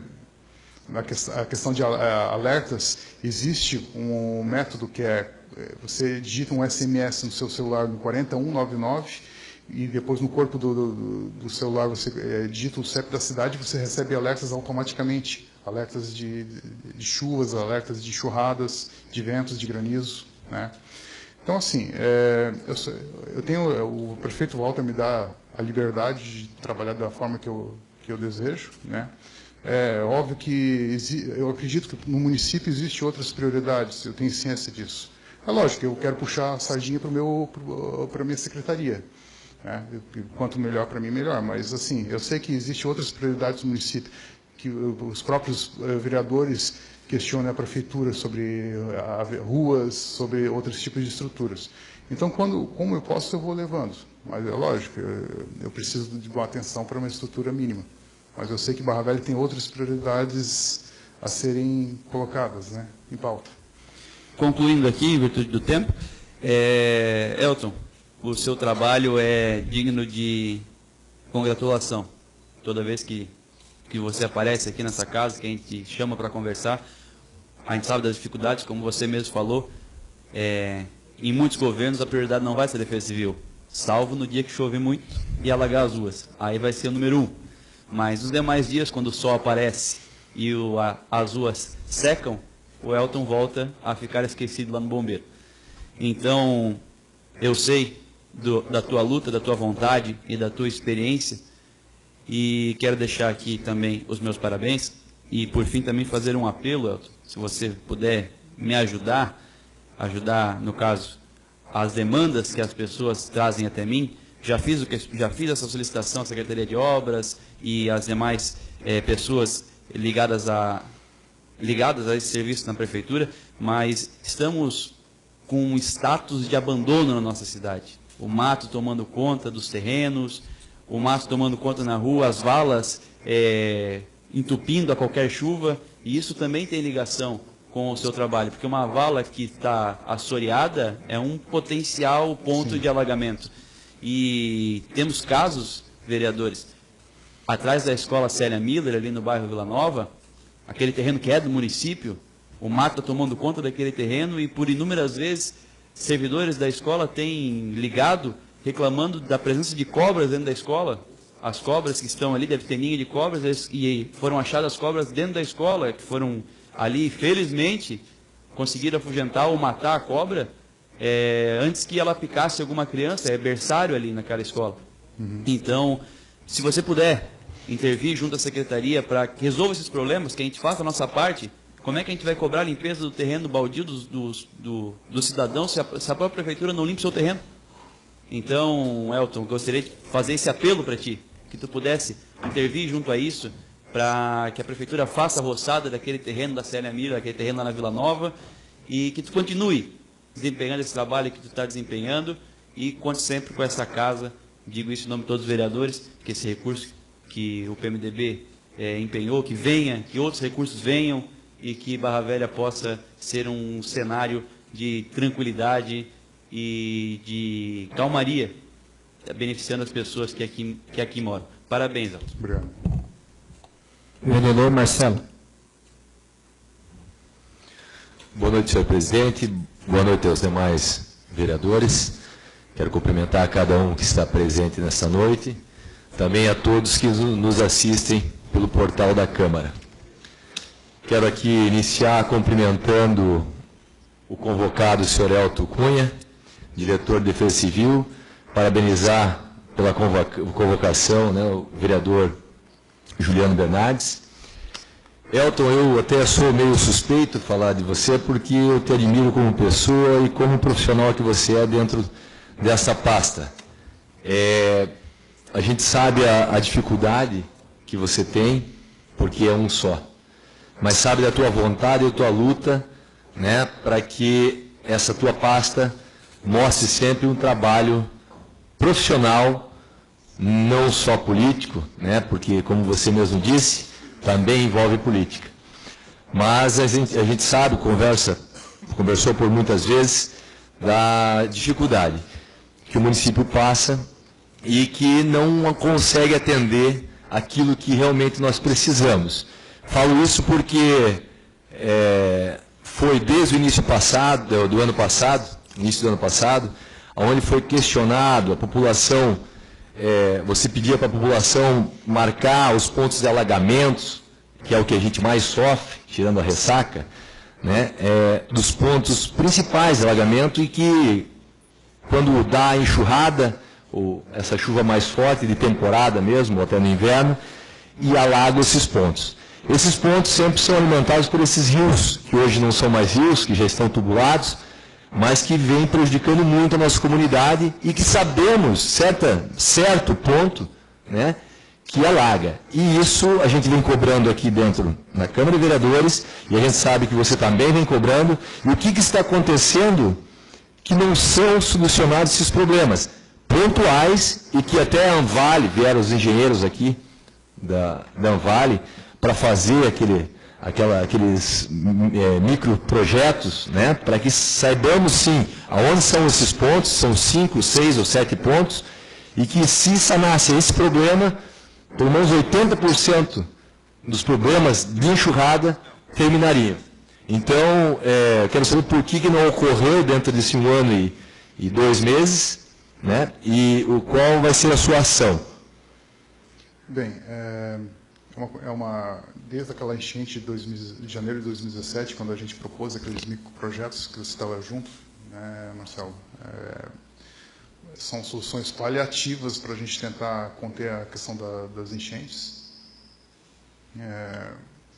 a questão de alertas. Existe um método que você digita um SMS no seu celular no 40199 e depois no corpo do celular você digita o CEP da cidade e você recebe alertas automaticamente. Alertas de chuvas, alertas de enxurradas, de ventos, de granizo, né? Então, assim, o prefeito Walter me dá a liberdade de trabalhar da forma que eu desejo, né? É óbvio que eu acredito que no município existem outras prioridades, eu tenho ciência disso. É lógico, eu quero puxar a sardinha para a minha secretaria. Né? Quanto melhor para mim, melhor. Mas, assim, eu sei que existem outras prioridades no município, que os próprios vereadores questionam a prefeitura sobre ruas, sobre outros tipos de estruturas. Então, como eu posso, eu vou levando. Mas é lógico, eu preciso de uma atenção para uma estrutura mínima. mas eu sei que Barra Velha tem outras prioridades a serem colocadas, né, em pauta. Concluindo aqui, em virtude do tempo, Elton, o seu trabalho é digno de congratulação. Toda vez que você aparece aqui nessa casa, que a gente chama para conversar, a gente sabe das dificuldades, como você mesmo falou, em muitos governos a prioridade não vai ser a defesa civil, salvo no dia que chover muito e alagar as ruas. Aí vai ser o número 1. Mas nos demais dias, quando o sol aparece e as ruas secam, o Elton volta a ficar esquecido lá no bombeiro. Então, eu sei da tua luta, da tua vontade e da tua experiência, e quero deixar aqui também os meus parabéns, e por fim também fazer um apelo, Elton, se você puder me ajudar, no caso, as demandas que as pessoas trazem até mim. Já fiz essa solicitação à Secretaria de Obras e às demais pessoas ligadas a esse serviço na Prefeitura, mas estamos com um status de abandono na nossa cidade. O mato tomando conta dos terrenos, o mato tomando conta na rua, as valas entupindo a qualquer chuva, e isso também tem ligação com o seu trabalho, porque uma vala que está assoreada é um potencial ponto de alagamento. E temos casos, vereadores, atrás da escola Célia Miller, ali no bairro Vila Nova, aquele terreno que é do município, o mato está tomando conta daquele terreno e por inúmeras vezes servidores da escola têm ligado reclamando da presença de cobras dentro da escola. As cobras que estão ali, deve ter ninho de cobras, e foram achadas cobras dentro da escola, que foram ali, felizmente, conseguiram afugentar ou matar a cobra antes que ela picasse alguma criança. É berçário ali naquela escola. Então, se você puder intervir junto à secretaria para que resolva esses problemas, que a gente faça a nossa parte, como é que a gente vai cobrar a limpeza do terreno baldio do cidadão se a própria prefeitura não limpa o seu terreno? Então, Elton, gostaria de fazer esse apelo para ti, que tu pudesse intervir junto a isso, para que a prefeitura faça a roçada daquele terreno da Célia Mira, daquele terreno lá na Vila Nova, e que tu continue desempenhando esse trabalho que tu está desempenhando, e conte sempre com essa casa, digo isso em nome de todos os vereadores, que esse recurso que o PMDB empenhou, que venha, que outros recursos venham, e que Barra Velha possa ser um cenário de tranquilidade e de calmaria, beneficiando as pessoas que aqui moram. Parabéns, Elton. Obrigado. Vereador Marcelo. Boa noite, senhor presidente. Boa noite aos demais vereadores. Quero cumprimentar a cada um que está presente nesta noite. Também a todos que nos assistem pelo portal da Câmara. Quero aqui iniciar cumprimentando o convocado, senhor Elton Cunha, diretor de Defesa Civil, parabenizar pela convocação, né, o vereador Juliano Bernardes. Elton, eu até sou meio suspeito de falar de você, porque eu te admiro como pessoa e como profissional que você é dentro dessa pasta. A gente sabe a dificuldade que você tem, porque é um só. Mas sabe da tua vontade e da tua luta, né, para que essa tua pasta mostre sempre um trabalho profissional, não só político, né, porque, como você mesmo disse, também envolve política. Mas a gente sabe, conversou por muitas vezes, da dificuldade que o município passa e que não consegue atender aquilo que realmente nós precisamos. Falo isso porque foi desde o início do ano passado, onde foi questionado a população. Você pedia para a população marcar os pontos de alagamentos, que é o que a gente mais sofre, tirando a ressaca, né, dos pontos principais de alagamento, e que, quando dá a enxurrada, ou essa chuva mais forte de temporada mesmo, ou até no inverno, e alaga esses pontos. Esses pontos sempre são alimentados por esses rios, que hoje não são mais rios, que já estão tubulados, mas que vem prejudicando muito a nossa comunidade e que sabemos, certo ponto, né, que alaga. E isso a gente vem cobrando aqui dentro na Câmara de Vereadores, e a gente sabe que você também vem cobrando. E o que está acontecendo que não são solucionados esses problemas pontuais, e que até a Anvale, vieram os engenheiros aqui da Anvale para fazer aqueles microprojetos, né, para que saibamos, sim, aonde são esses pontos, são 5, 6 ou 7 pontos, e que se sanasse esse problema, pelo menos 80% dos problemas de enxurrada terminariam. Então, quero saber por que não ocorreu dentro desse 1 ano e 2 meses, né, e qual vai ser a sua ação. Bem, desde aquela enchente de janeiro de 2017, quando a gente propôs aqueles microprojetos que você estava junto, né, Marcelo, são soluções paliativas para a gente tentar conter a questão das enchentes.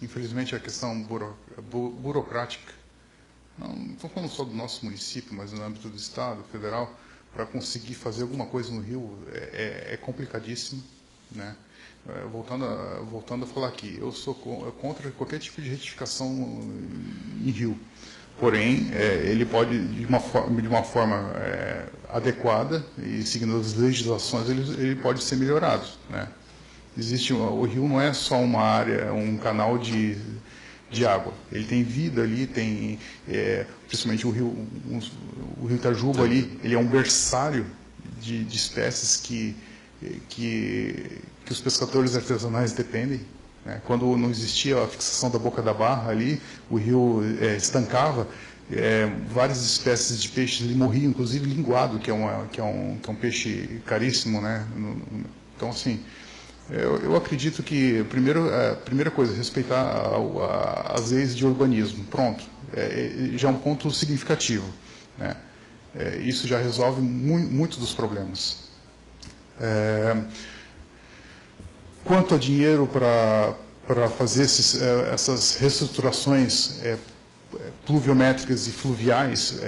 Infelizmente, a questão burocrática, não estou falando só do nosso município, mas no âmbito do Estado, federal, para conseguir fazer alguma coisa no Rio é complicadíssimo, né? Voltando a falar aqui, eu sou contra qualquer tipo de retificação em Rio. Porém, ele pode, de uma forma adequada e seguindo as legislações, ele pode ser melhorado, né? O rio não é só uma área, um canal de água. Ele tem vida ali, tem principalmente o rio Itajuba ali, ele é um berçário de espécies que os pescadores artesanais dependem, né? Quando não existia a fixação da boca da barra ali, o rio estancava, várias espécies de peixes ali morriam, inclusive linguado, que é um peixe caríssimo, né? Então, assim, eu acredito que, a primeira coisa, respeitar as leis de urbanismo. Pronto, já é um ponto significativo, né? Isso já resolve muito dos problemas. Quanto a dinheiro para fazer essas reestruturações pluviométricas e fluviais,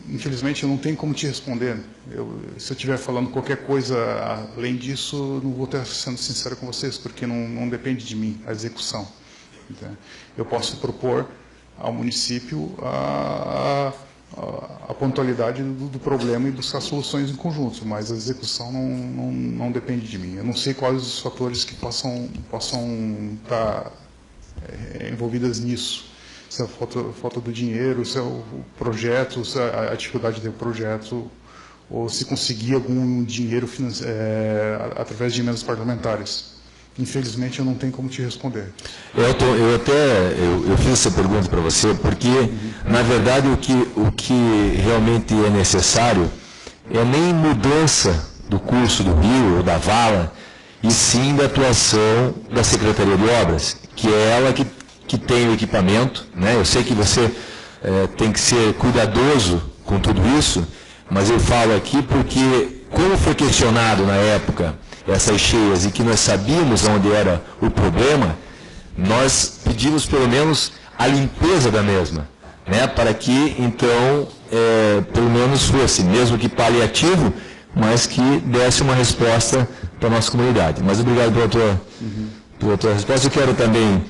infelizmente eu não tenho como te responder. Se eu estiver falando qualquer coisa além disso, não vou estar sendo sincero com vocês, porque não depende de mim a execução. Eu posso propor ao município a pontualidade do problema e buscar soluções em conjunto, mas a execução não depende de mim. Eu não sei quais os fatores que possam estar envolvidas nisso. Se é a falta do dinheiro, se é o projeto, se é a dificuldade do projeto, ou se conseguir algum dinheiro através de emendas parlamentares. Infelizmente, eu não tenho como te responder. Eu fiz essa pergunta para você porque, na verdade, o que realmente é necessário é nem mudança do curso do rio ou da vala, e sim da atuação da Secretaria de Obras, que é ela que tem o equipamento, né? Eu sei que você tem que ser cuidadoso com tudo isso, mas eu falo aqui porque, como foi questionado na época essas cheias e que nós sabíamos onde era o problema, nós pedimos pelo menos a limpeza da mesma, né? Para que então pelo menos fosse, mesmo que paliativo, mas que desse uma resposta para a nossa comunidade. Mas obrigado pela tua resposta. Eu quero também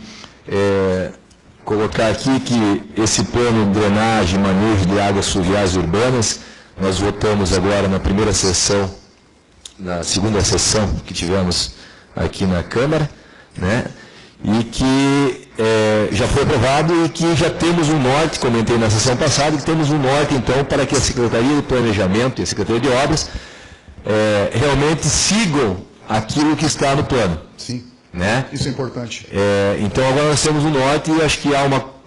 colocar aqui que esse plano de drenagem e manejo de águas fluviais urbanas, nós votamos agora na primeira sessão, na segunda sessão que tivemos aqui na Câmara, né? E que já foi aprovado e que já temos um norte, comentei na sessão passada, que temos um norte, então, para que a Secretaria de Planejamento e a Secretaria de Obras realmente sigam aquilo que está no plano. Sim, né? Isso é importante. Então, agora nós temos um norte e acho que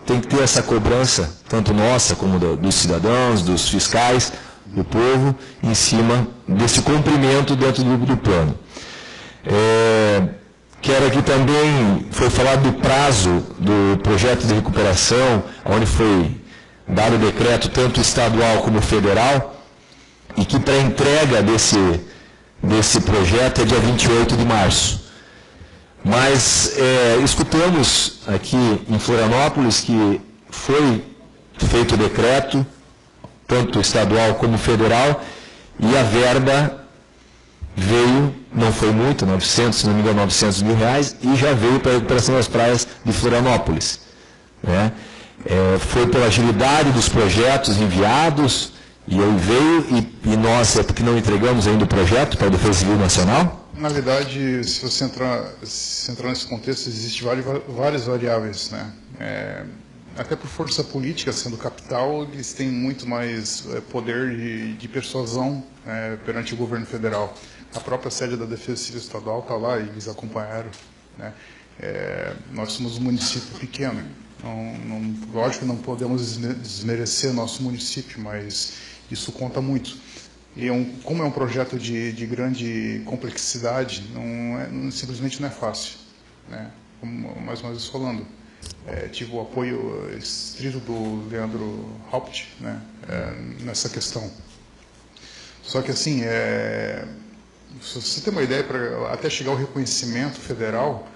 tem que ter essa cobrança, tanto nossa como dos cidadãos, dos fiscais, do povo, em cima desse cumprimento dentro do plano. Quero aqui também, foi falado do prazo do projeto de recuperação, onde foi dado o decreto tanto estadual como federal, e que para entrega desse projeto é dia 28 de março. Mas escutamos aqui em Florianópolis que foi feito o decreto, tanto estadual como federal, e a verba veio, não foi muito, 900, se não me engano, 900 mil reais, e já veio para a recuperação das praias de Florianópolis, né? Foi pela agilidade dos projetos enviados, e aí veio, e nós, porque não entregamos ainda o projeto para a Defesa Civil Nacional, Na verdade, se você entrar nesse contexto, existem várias variáveis, né? Até por força política, sendo capital, eles têm muito mais poder de persuasão perante o governo federal. A própria sede da Defesa Civil Estadual está lá, e eles acompanharam, né? Nós somos um município pequeno. Lógico que não podemos desmerecer nosso município, mas isso conta muito. E como é um projeto de grande complexidade, simplesmente não é fácil, né? Como mais uma vez falando, tive o apoio estrito do Leandro Haupt, né, nessa questão. Só que assim, se você tem uma ideia, até chegar ao reconhecimento federal,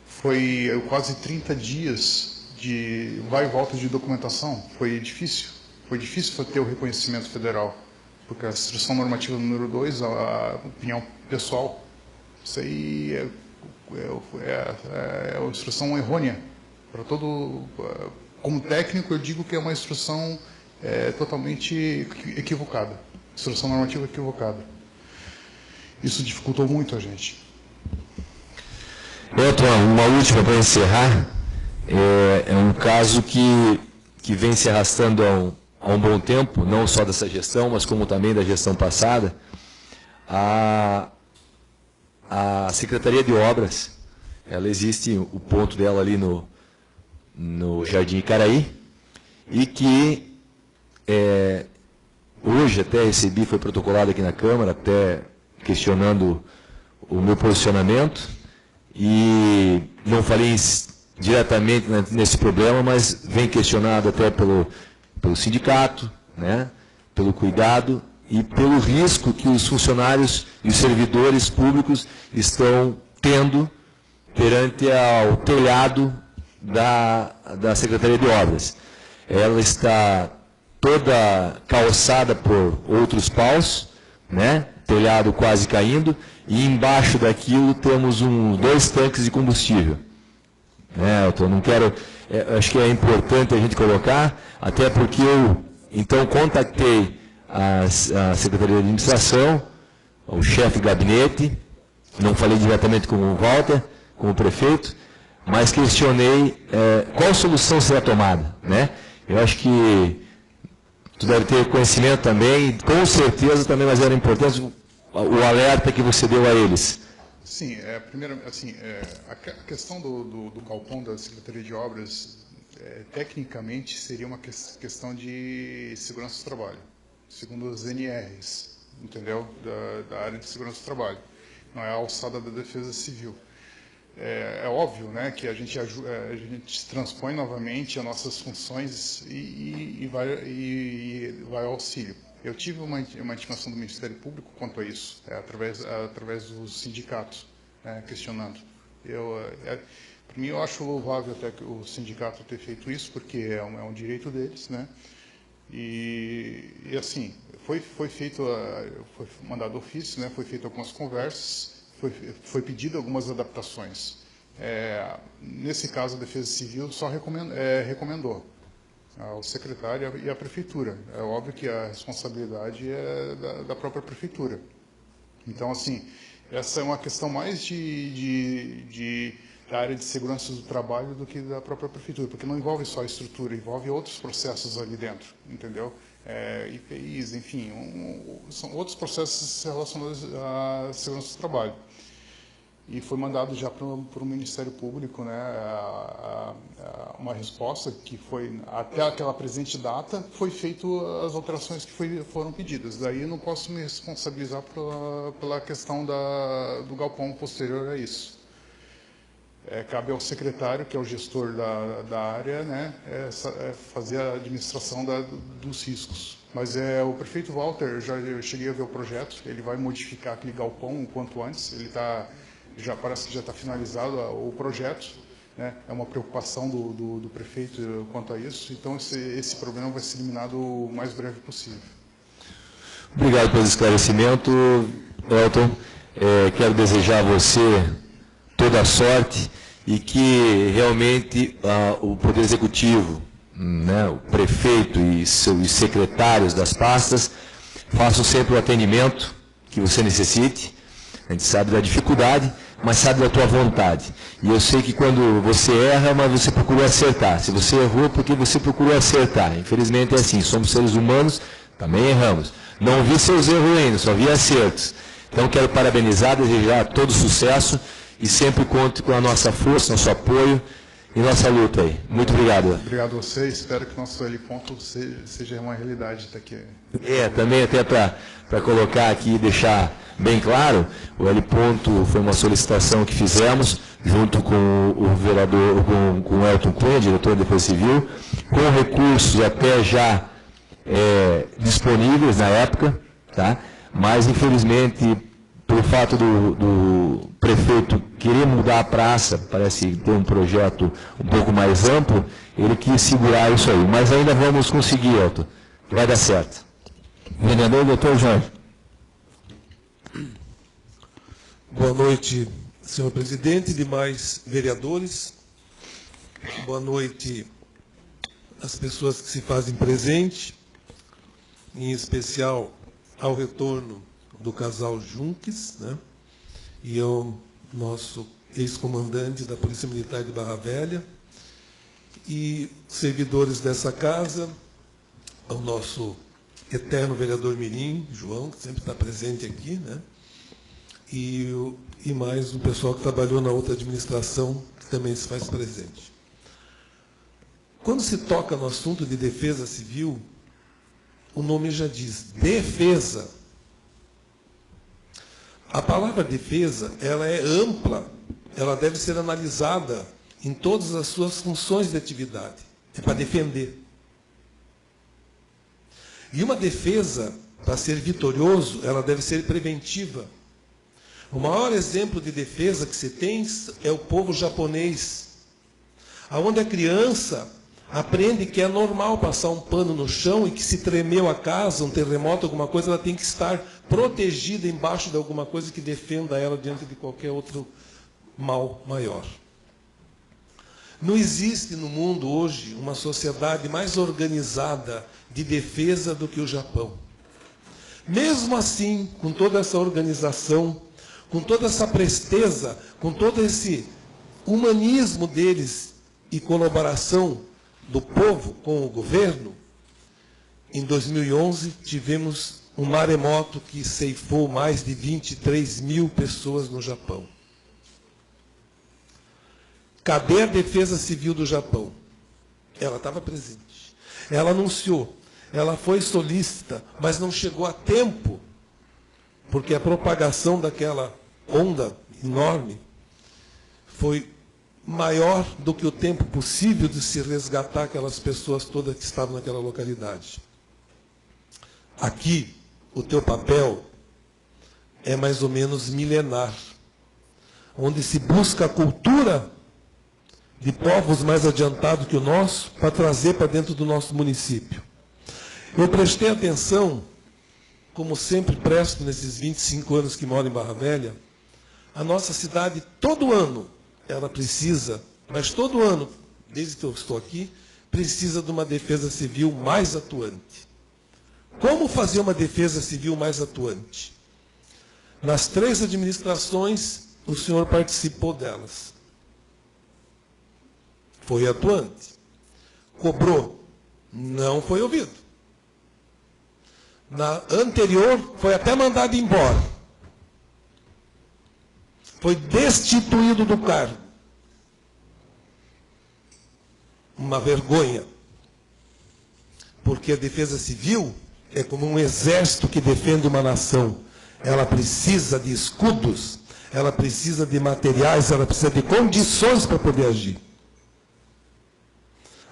foi quase 30 dias de vai e volta de documentação. Foi difícil ter o reconhecimento federal. Porque a instrução normativa número 2, a opinião pessoal, isso aí é uma instrução errônea. Para todo, como técnico, eu digo que é uma instrução totalmente equivocada. Instrução normativa equivocada. Isso dificultou muito a gente. Elton, uma última para encerrar. É um caso que vem se arrastando há um bom tempo, não só dessa gestão, mas como também da gestão passada. A Secretaria de Obras, ela existe, o ponto dela ali no Jardim Icaraí, e que hoje até recebi, foi protocolado aqui na Câmara, até questionando o meu posicionamento, e não falei diretamente nesse problema, mas vem questionado até pelo sindicato, né, pelo cuidado e pelo risco que os funcionários e os servidores públicos estão tendo perante ao telhado da Secretaria de Obras. Ela está toda calçada por outros paus, né, telhado quase caindo, e embaixo daquilo temos 2 tanques de combustível. Eu não quero, acho que é importante a gente colocar, até porque eu, então, contatei a Secretaria de Administração, o chefe de gabinete, não falei diretamente com o Walter, com o prefeito, mas questionei qual solução será tomada, né? Eu acho que tu deve ter conhecimento também, com certeza também, mas era importante o alerta que você deu a eles. Sim, primeiro, assim, a questão do galpão da Secretaria de Obras, tecnicamente, seria uma questão de segurança do trabalho, segundo as NRs, entendeu? Da área de segurança do trabalho. Não é a alçada da Defesa Civil. É óbvio, né, que a gente transpõe novamente as nossas funções e vai ao auxílio. Eu tive uma intimação do Ministério Público quanto a isso, através dos sindicatos, questionando. Para mim, eu acho louvável até que o sindicato ter feito isso, porque é um direito deles, né? E assim, foi mandado ofício, né? Foi feito algumas conversas, foi pedido algumas adaptações. Nesse caso, a Defesa Civil só recomendou ao secretário e à prefeitura. É óbvio que a responsabilidade é da própria prefeitura. Então, assim, essa é uma questão mais da área de segurança do trabalho do que da própria prefeitura, porque não envolve só a estrutura, envolve outros processos ali dentro, entendeu? IPIs, enfim, são outros processos relacionados à segurança do trabalho. E foi mandado já para o Ministério Público, né, uma resposta que foi, até aquela presente data, foi feito as alterações que foram pedidas. Daí eu não posso me responsabilizar pela questão do galpão posterior a isso. Cabe ao secretário, que é o gestor da área, né, fazer a administração dos riscos. Mas o prefeito Walter, eu cheguei a ver o projeto, ele vai modificar aquele galpão o quanto antes, parece que já está finalizado o projeto, né? É uma preocupação do prefeito quanto a isso, então esse problema vai ser eliminado o mais breve possível. Obrigado pelo esclarecimento, Elton. Quero desejar a você toda a sorte e que realmente o Poder Executivo, né, o prefeito e seus secretários das pastas façam sempre o atendimento que você necessite. A gente sabe da dificuldade, mas sabe da tua vontade. E eu sei que quando você erra, mas você procurou acertar. Se você errou, porque você procurou acertar. Infelizmente é assim, somos seres humanos, também erramos. Não vi seus erros ainda, só vi acertos. Então quero parabenizar, desejar todo sucesso e sempre conte com a nossa força, nosso apoio e nossa luta aí. Muito obrigado. Obrigado a você, espero que o nosso heliponto seja uma realidade daqui. Também até para colocar aqui e deixar bem claro, o heliponto foi uma solicitação que fizemos junto com o vereador, com o Elton Cunha, diretor da Defesa Civil, com recursos até já disponíveis na época, tá? Mas infelizmente, pelo fato do prefeito querer mudar a praça, parece ter um projeto um pouco mais amplo, ele quis segurar isso aí. Mas ainda vamos conseguir, Elton. Vai dar certo. Vereador, doutor Jorge. Boa noite, senhor presidente e demais vereadores. Boa noite às pessoas que se fazem presente, em especial ao retorno do casal Junques, né? E ao nosso ex-comandante da Polícia Militar de Barra Velha, e servidores dessa casa, ao nosso eterno vereador Mirim, João, que sempre está presente aqui, né? E mais um pessoal que trabalhou na outra administração, que também se faz presente. Quando se toca no assunto de defesa civil, o nome já diz, defesa. A palavra defesa, ela é ampla, ela deve ser analisada em todas as suas funções de atividade. É para defender. E uma defesa, para ser vitorioso, ela deve ser preventiva. O maior exemplo de defesa que se tem é o povo japonês, onde a criança aprende que é normal passar um pano no chão e que se tremeu a casa, um terremoto, alguma coisa, ela tem que estar protegida embaixo de alguma coisa que defenda ela diante de qualquer outro mal maior. Não existe no mundo hoje uma sociedade mais organizada de defesa do que o Japão. Mesmo assim, com toda essa organização, com toda essa presteza, com todo esse humanismo deles e colaboração do povo com o governo, em 2011 tivemos um maremoto que ceifou mais de 23 mil pessoas no Japão. Cadê a Defesa Civil do Japão? Ela estava presente. Ela anunciou, ela foi solícita, mas não chegou a tempo, porque a propagação daquela onda enorme foi maior do que o tempo possível de se resgatar aquelas pessoas todas que estavam naquela localidade. Aqui, o teu papel é mais ou menos milenar, onde se busca a cultura de povos mais adiantados que o nosso para trazer para dentro do nosso município. Eu prestei atenção, como sempre presto nesses 25 anos que moro em Barra Velha, a nossa cidade, todo ano, ela precisa, mas todo ano, desde que eu estou aqui, precisa de uma defesa civil mais atuante. Como fazer uma defesa civil mais atuante? Nas 3 administrações, o senhor participou delas. Foi atuante. Cobrou? Não foi ouvido. Na anterior, foi até mandado embora. Foi destituído do cargo. Uma vergonha. Porque a defesa civil é como um exército que defende uma nação. Ela precisa de escudos, ela precisa de materiais, ela precisa de condições para poder agir.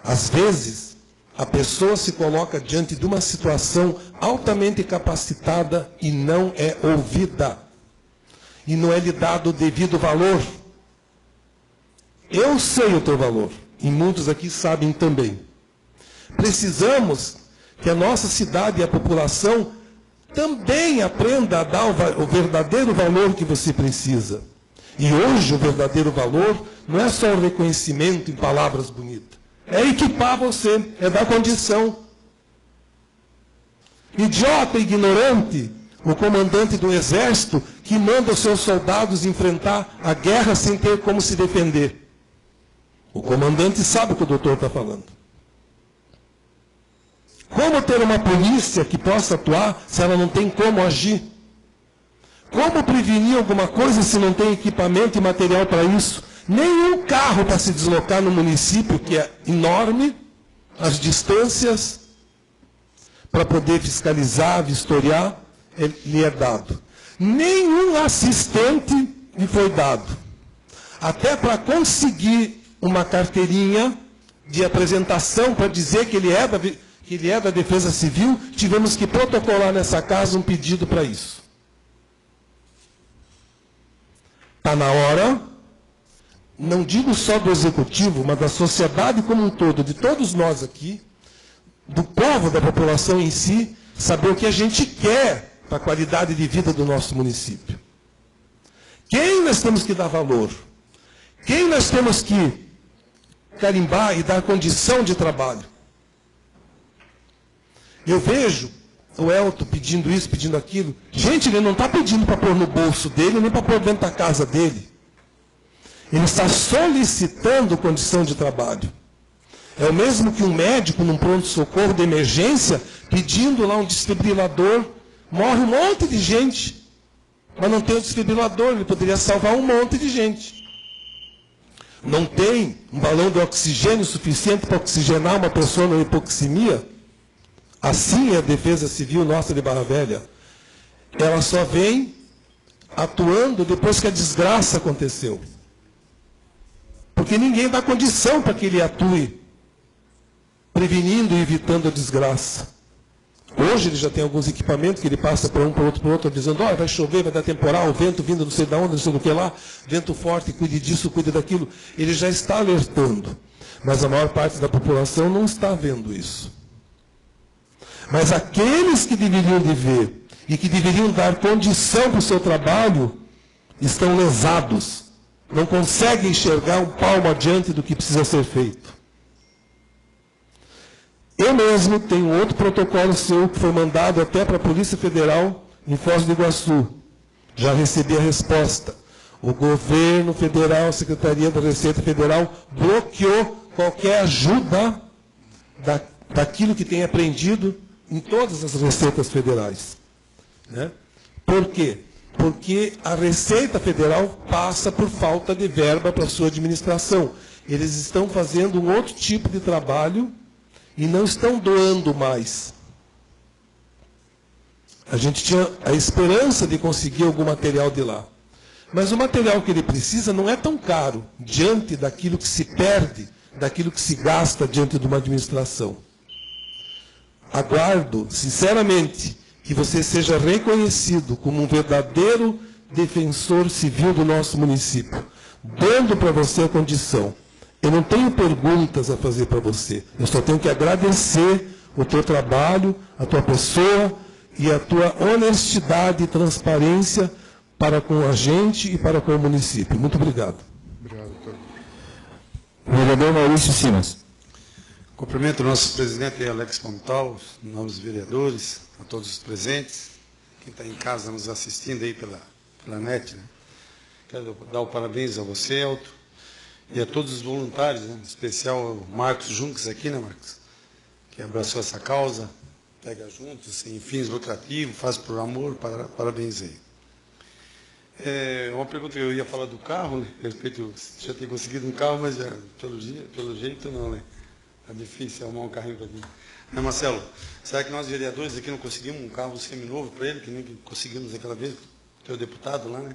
Às vezes, a pessoa se coloca diante de uma situação altamente capacitada e não é ouvida. E não é lhe dado o devido valor. Eu sei o teu valor, e muitos aqui sabem também. Precisamos que a nossa cidade e a população também aprenda a dar o verdadeiro valor que você precisa. E hoje o verdadeiro valor não é só o reconhecimento em palavras bonitas. É equipar você, é dar condição. Idiota, ignorante, o comandante do exército que manda os seus soldados enfrentar a guerra sem ter como se defender. O comandante sabe o que o doutor está falando. Como ter uma polícia que possa atuar se ela não tem como agir? Como prevenir alguma coisa se não tem equipamento e material para isso? Nenhum carro para se deslocar no município, que é enorme, as distâncias, para poder fiscalizar, vistoriar, lhe é dado. Nenhum assistente lhe foi dado. Até para conseguir uma carteirinha de apresentação para dizer que ele é da Defesa Civil, tivemos que protocolar nessa casa um pedido para isso. Está na hora, não digo só do Executivo, mas da sociedade como um todo, de todos nós aqui, do povo, da população em si, saber o que a gente quer para a qualidade de vida do nosso município. Quem nós temos que dar valor? Quem nós temos que carimbar e dar condição de trabalho? Eu vejo o Elton pedindo isso, pedindo aquilo. Gente, ele não está pedindo para pôr no bolso dele, nem para pôr dentro da casa dele. Ele está solicitando condição de trabalho. É o mesmo que um médico num pronto-socorro de emergência pedindo lá um desfibrilador. Morre um monte de gente, mas não tem o desfibrilador, ele poderia salvar um monte de gente. Não tem um balão de oxigênio suficiente para oxigenar uma pessoa na hipoxemia. Assim é a Defesa Civil nossa de Barra Velha. Ela só vem atuando depois que a desgraça aconteceu. Porque ninguém dá condição para que ele atue, prevenindo e evitando a desgraça. Hoje ele já tem alguns equipamentos que ele passa para um, para outro, dizendo, vai chover, vai dar temporal, o vento vindo não sei de onde, não sei do que lá, vento forte, cuide disso, cuide daquilo. Ele já está alertando. Mas a maior parte da população não está vendo isso. Mas aqueles que deveriam de ver e que deveriam dar condição para o seu trabalho, estão lesados. Não conseguem enxergar um palmo adiante do que precisa ser feito. Eu mesmo tenho outro protocolo seu que foi mandado até para a Polícia Federal em Foz do Iguaçu. Já recebi a resposta. O governo federal, a Secretaria da Receita Federal, bloqueou qualquer ajuda daquilo que tem aprendido em todas as receitas federais. Né? Por quê? Porque a Receita Federal passa por falta de verba para a sua administração. Eles estão fazendo um outro tipo de trabalho e não estão doando mais. A gente tinha a esperança de conseguir algum material de lá. Mas o material que ele precisa não é tão caro diante daquilo que se perde, daquilo que se gasta diante de uma administração. Aguardo, sinceramente, que você seja reconhecido como um verdadeiro defensor civil do nosso município, dando para você a condição. Eu não tenho perguntas a fazer para você, eu só tenho que agradecer o teu trabalho, a tua pessoa e a tua honestidade e transparência para com a gente e para com o município. Muito obrigado. Obrigado, doutor. Vereador Maurício Simas. Cumprimento o nosso presidente Alex Pontal, em nome dos vereadores, a todos os presentes, quem está em casa nos assistindo aí pela net. Né? Quero dar o parabéns a você, Elton, e a todos os voluntários, né? Em especial o Marcos Junques aqui, né, Marcos? Que abraçou essa causa, pega juntos, sem fins lucrativos, faz por amor, parabéns aí. Uma pergunta que eu ia falar do carro, né? Respeito, já ter conseguido um carro, mas já, pelo jeito não, né? É difícil arrumar um carrinho para mim. Né, Marcelo? Será que nós, vereadores, aqui não conseguimos um carro seminovo para ele, que nem conseguimos aquela vez, o teu deputado lá, né?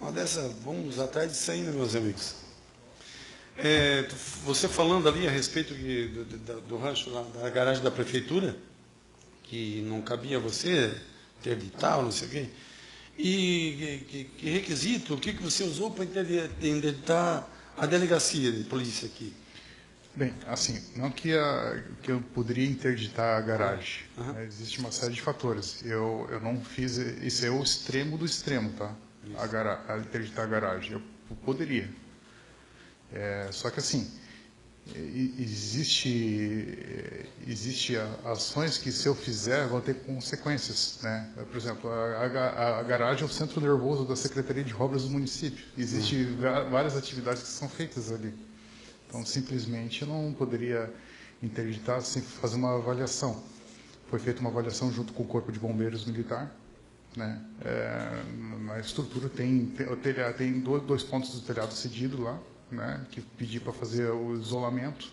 Uma dessa, vamos atrás disso aí, né, meus amigos? Você falando ali a respeito do rancho lá, da garagem da prefeitura, que não cabia você ter de tal, não sei o quê. E que requisito, o que você usou para interditar a delegacia de polícia aqui? Bem, assim, não que eu poderia interditar a garagem. Né? Existe uma série de fatores. Eu não fiz, isso é o extremo do extremo, tá? A interditar a garagem. Eu poderia. Só que assim, existe ações que, se eu fizer, vão ter consequências, né? Por exemplo, a garagem é o centro nervoso da Secretaria de Obras do município. Existem várias atividades que são feitas ali. Então, simplesmente, eu não poderia interditar sem fazer uma avaliação. Foi feita uma avaliação junto com o Corpo de Bombeiros Militar, né? Na estrutura tem 2 pontos do telhado cedido lá, né? Que pedi para fazer o isolamento,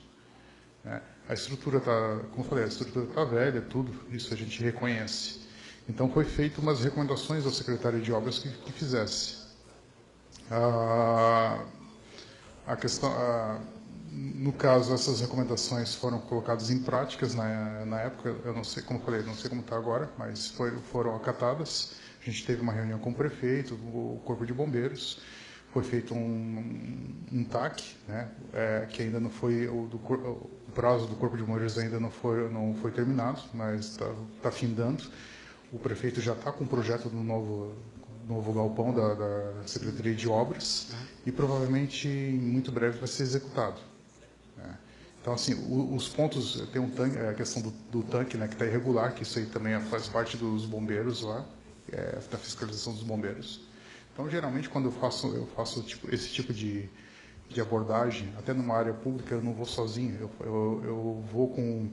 né? A estrutura está, como eu falei, a estrutura está velha, tudo isso a gente reconhece. Então, foi feito umas recomendações ao secretário de obras que fizesse. A questão, no caso, essas recomendações foram colocadas em práticas na época. Eu não sei, como eu falei, não sei como está agora, mas foram acatadas. A gente teve uma reunião com o prefeito, o Corpo de Bombeiros. Foi feito um TAC, né, que ainda não foi, o prazo do Corpo de Bombeiros ainda não foi terminado, mas está findando. O prefeito já está com o projeto do novo galpão da Secretaria de Obras e provavelmente muito breve vai ser executado. Né. Então, assim, os pontos, tem um tanque, a questão do tanque, né, que está irregular, que isso aí também faz parte dos bombeiros lá, da fiscalização dos bombeiros. Então, geralmente, quando eu faço esse tipo de abordagem, até numa área pública, eu não vou sozinho, eu vou com...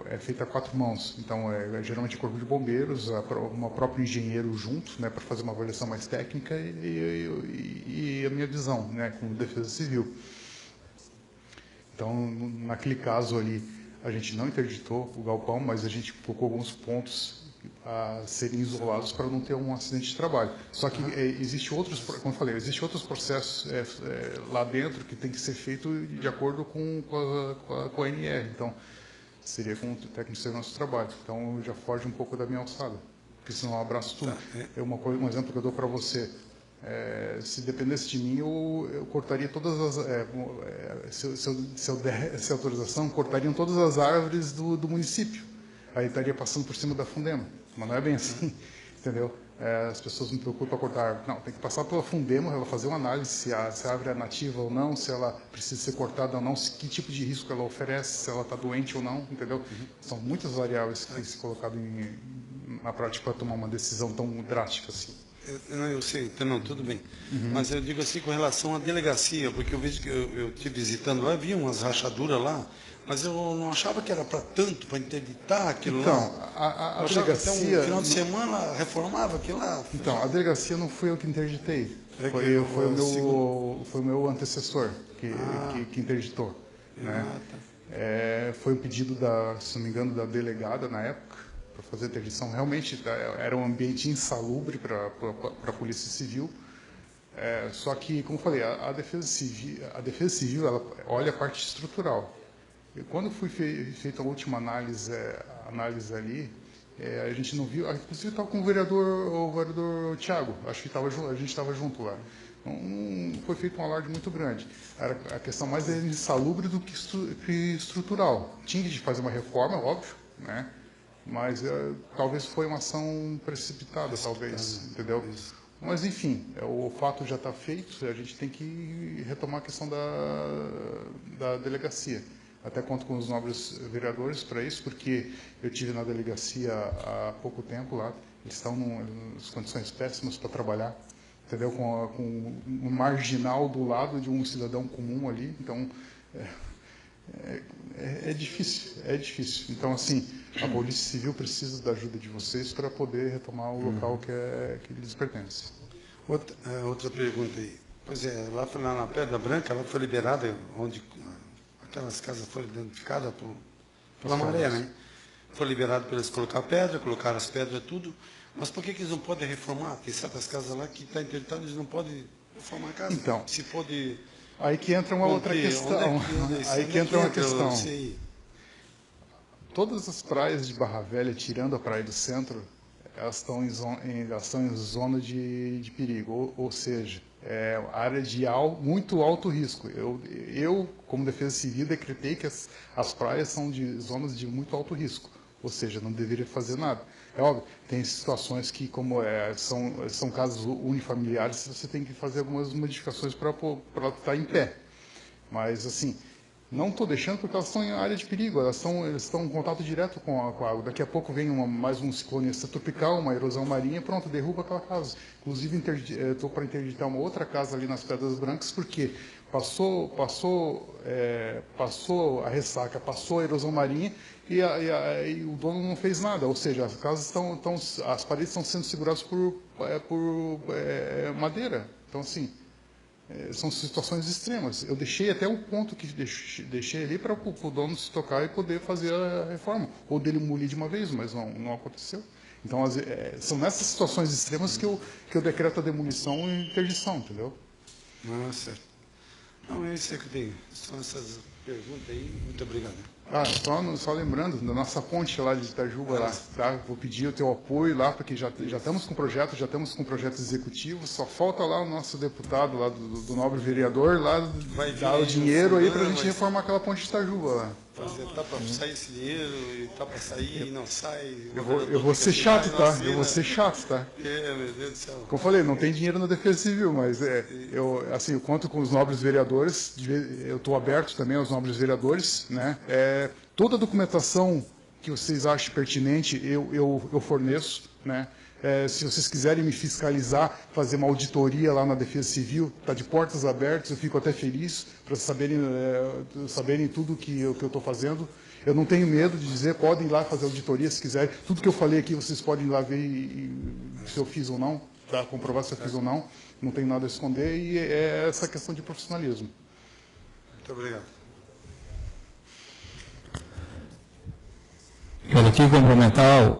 É feita a 4 mãos. Então, geralmente o Corpo de Bombeiros, uma própria engenheiro junto, né, para fazer uma avaliação mais técnica e a minha visão, né, como Defesa Civil. Então, naquele caso ali, a gente não interditou o galpão, mas a gente colocou alguns pontos a serem isolados para não ter um acidente de trabalho. Só que existe outros, como eu falei, existe outros processos lá dentro que tem que ser feito de acordo com a ANR. Então, seria com o técnico de segurança do trabalho. Então, já foge um pouco da minha alçada, porque senão eu abraço tudo. Um exemplo que eu dou para você. Se dependesse de mim, eu cortaria todas as... se eu desse autorização, cortariam todas as árvores do município. Aí estaria passando por cima da Fundema. Mas não é bem assim, entendeu? As pessoas não se preocupam com cortar árvore. Não, tem que passar pela Fundema, ela fazer uma análise se a árvore é nativa ou não, se ela precisa ser cortada ou não, que tipo de risco ela oferece, se ela está doente ou não, entendeu? São muitas variáveis que têm que ser colocadas na prática para tomar uma decisão tão drástica assim. Eu sei, não, tudo bem. Mas eu digo assim com relação à delegacia, porque eu vejo que eu te visitando lá, vi umas rachaduras lá, mas eu não achava que era para tanto, para interditar aquilo lá. Então, a delegacia... No final de semana reformava aquilo lá. Então, a delegacia não fui eu que interditei. Foi o meu antecessor que interditou. Né? Foi um pedido, se não me engano, da delegada na época, para fazer a interdição. Realmente era um ambiente insalubre para a Polícia Civil. Só que, como eu falei, a Defesa Civil ela olha a parte estrutural. E quando foi feita a última análise ali, a gente não viu, inclusive estava com o vereador Thiago, acho que a gente estava junto lá. Não foi feito um alarde muito grande. Era a questão mais insalubre do que estrutural. Tinha que fazer uma reforma, óbvio, né? Mas talvez foi uma ação precipitada, talvez, entendeu? Mas, enfim, o fato já está feito, a gente tem que retomar a questão da delegacia. Até conto com os nobres vereadores para isso, porque eu tive na delegacia há pouco tempo lá, eles estão em condições péssimas para trabalhar, entendeu? Com um marginal do lado de um cidadão comum ali, então é difícil, é difícil. Então, assim, a Polícia Civil precisa da ajuda de vocês para poder retomar o local que lhes pertence. Outra pergunta aí. Pois lá na Pedra Branca, ela foi liberada, onde aquelas casas foram identificadas pela maré, né? Foi liberado para eles colocar pedra, colocaram as pedras tudo. Mas por que eles não podem reformar? Tem certas casas lá que estão interditadas, eles não podem reformar a casa. Então, se pode... Aí que entra uma outra questão. Aí que entra uma questão. Todas as praias de Barra Velha, tirando a praia do centro, elas estão em zona de perigo, ou seja, área de muito alto risco. Eu, como Defesa Civil, decretei que as praias são de zonas de muito alto risco, ou seja, não deveria fazer nada. É óbvio, tem situações que, como são casos unifamiliares, você tem que fazer algumas modificações para estar em pé. Mas, assim, Não estou deixando porque elas estão em área de perigo, eles estão em contato direto com a água. Daqui a pouco vem mais um ciclone tropical, uma erosão marinha, pronto, derruba aquela casa. Inclusive, estou para interditar uma outra casa ali nas Pedras Brancas, porque passou a ressaca, passou a erosão marinha e o dono não fez nada. Ou seja, as casas as paredes estão sendo seguradas por madeira. Então, assim, são situações extremas. Eu deixei até o ponto que deixei ali para o dono se tocar e poder fazer a reforma. Ou dele molir de uma vez, mas não aconteceu. Então, são nessas situações extremas que eu decreto a demolição e interdição, entendeu? Nossa. Não, é isso que tem. São essas perguntas aí. Muito obrigado. Só lembrando, da nossa ponte lá de Itajuba, lá, tá? Vou pedir o teu apoio lá, porque já estamos com projeto, executivo, só falta lá o nosso deputado, lá do nobre vereador, lá dar o dinheiro aí para a gente reformar aquela ponte de Itajuba lá. Tá para sair esse dinheiro, e tá para sair e não sai. Eu vou ser chato, tá? Eu vou ser chato, tá? Meu Deus do céu. Como eu falei, não tem dinheiro na Defesa Civil, mas eu conto com os nobres vereadores, eu estou aberto também aos nobres vereadores, né? Toda a documentação que vocês achem pertinente, eu forneço, né? Se vocês quiserem me fiscalizar, fazer uma auditoria lá na Defesa Civil, está de portas abertas, eu fico até feliz para saberem tudo que eu estou fazendo. Eu não tenho medo de dizer, podem ir lá fazer auditoria se quiserem. Tudo que eu falei aqui, vocês podem ir lá ver se eu fiz ou não, para comprovar se eu fiz ou não. Não tenho nada a esconder e é essa questão de profissionalismo. Muito obrigado. Quero aqui cumprimentar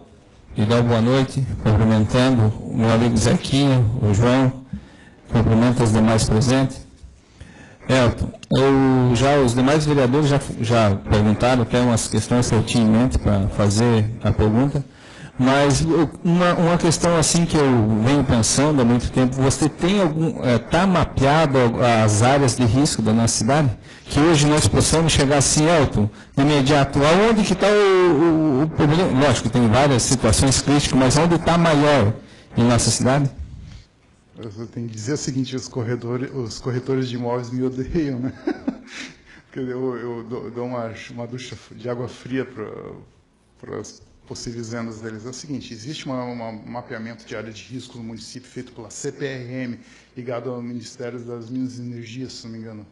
e dar boa noite, cumprimentando o meu amigo Zequinha, o João, cumprimento os demais presentes. Elton, os demais vereadores já perguntaram, tem umas questões que eu tinha em mente para fazer a pergunta, mas uma questão assim que eu venho pensando há muito tempo, você tem está mapeado as áreas de risco da nossa cidade? Que hoje nós possamos chegar assim, Elton, no imediato, aonde que está o problema? Lógico que tem várias situações críticas, mas onde está maior em nossa cidade? Eu tenho que dizer o seguinte, os corretores de imóveis me odeiam, né? Eu dou uma ducha de água fria para as possíveis vendas deles. É o seguinte, existe um mapeamento de área de risco no município feito pela CPRM, ligado ao Ministério das Minas e Energias, se não me engano.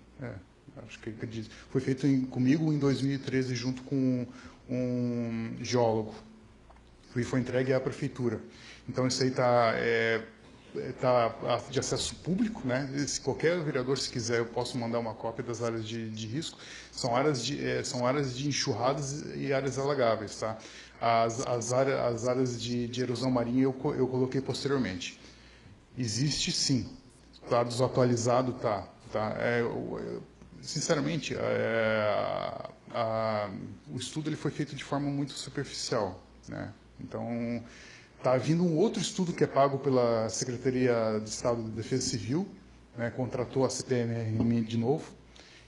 Acho que foi feito comigo em 2013, junto com um geólogo. E foi entregue à prefeitura. Então, isso aí está de acesso público, né? Se qualquer vereador, se quiser, eu posso mandar uma cópia das áreas de risco. São áreas de enxurradas e áreas alagáveis, tá? As áreas de erosão marinha eu coloquei posteriormente. Existe, sim. Está desatualizado, tá? Sinceramente, o estudo ele foi feito de forma muito superficial, né? Então, está vindo um outro estudo que é pago pela Secretaria de Estado de Defesa Civil, né? Contratou a CPMR de novo,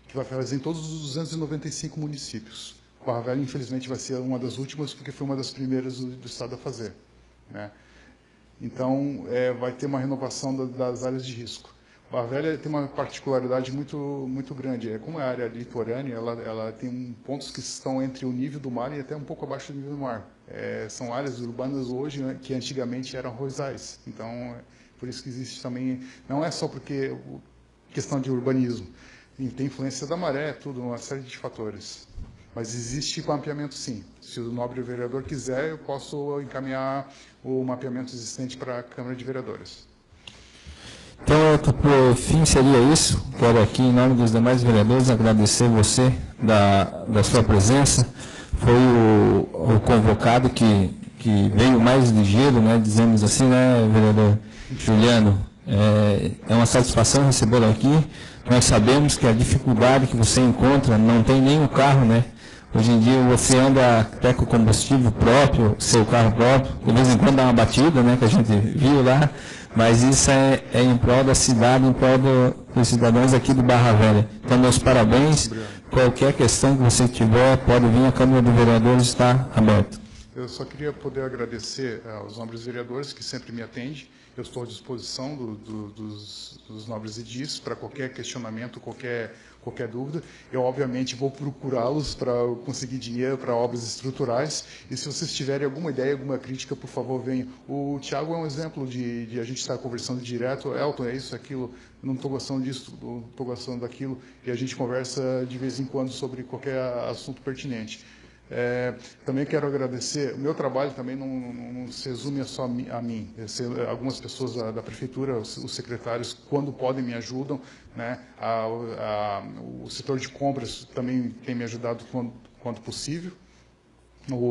que vai fazer em todos os 295 municípios. Barra Velha, infelizmente, vai ser uma das últimas, porque foi uma das primeiras do Estado a fazer, né? Então, vai ter uma renovação das áreas de risco. Barra Velha tem uma particularidade muito grande. Como é a área litorânea, ela tem pontos que estão entre o nível do mar e até um pouco abaixo do nível do mar. São áreas urbanas hoje, né, que antigamente eram arrozais. Então, por isso que existe também... Não é só porque questão de urbanismo. Tem influência da maré, tudo, uma série de fatores. Mas existe mapeamento, sim. Se o nobre vereador quiser, eu posso encaminhar o mapeamento existente para a Câmara de Vereadores. Então, por fim, seria isso. Quero aqui, em nome dos demais vereadores, agradecer você da sua presença. Foi o convocado que veio mais ligeiro, né, dizemos assim, né, vereador Juliano? É uma satisfação recebê-lo aqui. Nós sabemos que a dificuldade que você encontra, não tem nenhum carro, né? Hoje em dia você anda até com combustível próprio, seu carro próprio, de vez em quando dá uma batida, né, que a gente viu lá, mas isso é em prol da cidade, em prol dos cidadãos aqui do Barra Velha. Então, meus parabéns. Obrigado. Qualquer questão que você tiver, pode vir, a Câmara de Vereadores está aberta. Eu só queria poder agradecer aos nobres vereadores que sempre me atendem. Eu estou à disposição dos nobres edis para qualquer questionamento, qualquer dúvida. Eu, obviamente, vou procurá-los para conseguir dinheiro para obras estruturais. E se vocês tiverem alguma ideia, alguma crítica, por favor, venham. O Tiago é um exemplo de a gente estar conversando direto. Elton, é isso, aquilo, não estou gostando disso, não estou gostando daquilo. E a gente conversa de vez em quando sobre qualquer assunto pertinente. Também quero agradecer, o meu trabalho também não se resume só a mim. Algumas pessoas da prefeitura, os secretários, quando podem, me ajudam, né? O setor de compras também tem me ajudado quanto possível.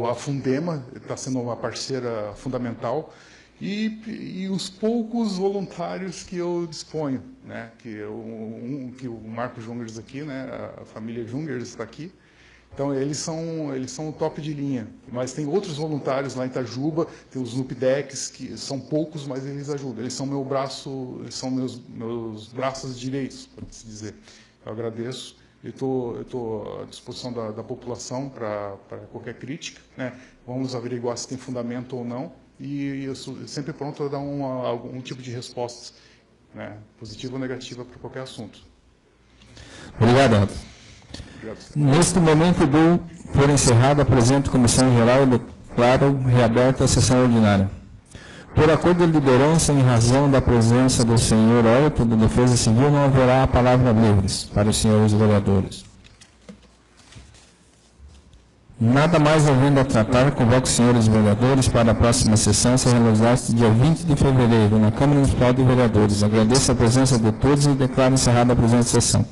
A Fundema está sendo uma parceira fundamental. E os poucos voluntários que eu disponho, né? Que o Marco Jungers aqui, né? A família Jungers está aqui. Então, eles são o top de linha. Mas tem outros voluntários lá em Itajuba, tem os NUPDECs, que são poucos, mas eles ajudam. Eles são meus braços direitos, para se dizer. Eu agradeço. Eu estou à disposição da população para qualquer crítica, né? Vamos averiguar se tem fundamento ou não. E eu sou sempre pronto a dar algum tipo de resposta, né? Positiva ou negativa para qualquer assunto. Obrigado, Elton. Neste momento, dou por encerrada a presente Comissão Geral e declaro reaberta a sessão ordinária. Por acordo de liderança, em razão da presença do senhor Elton, da Defesa Civil, não haverá palavras livres para os senhores vereadores. Nada mais havendo a tratar, convoco os senhores vereadores para a próxima sessão, se realizar-se dia 20 de fevereiro, na Câmara Municipal de Vereadores. Agradeço a presença de todos e declaro encerrada a presente sessão.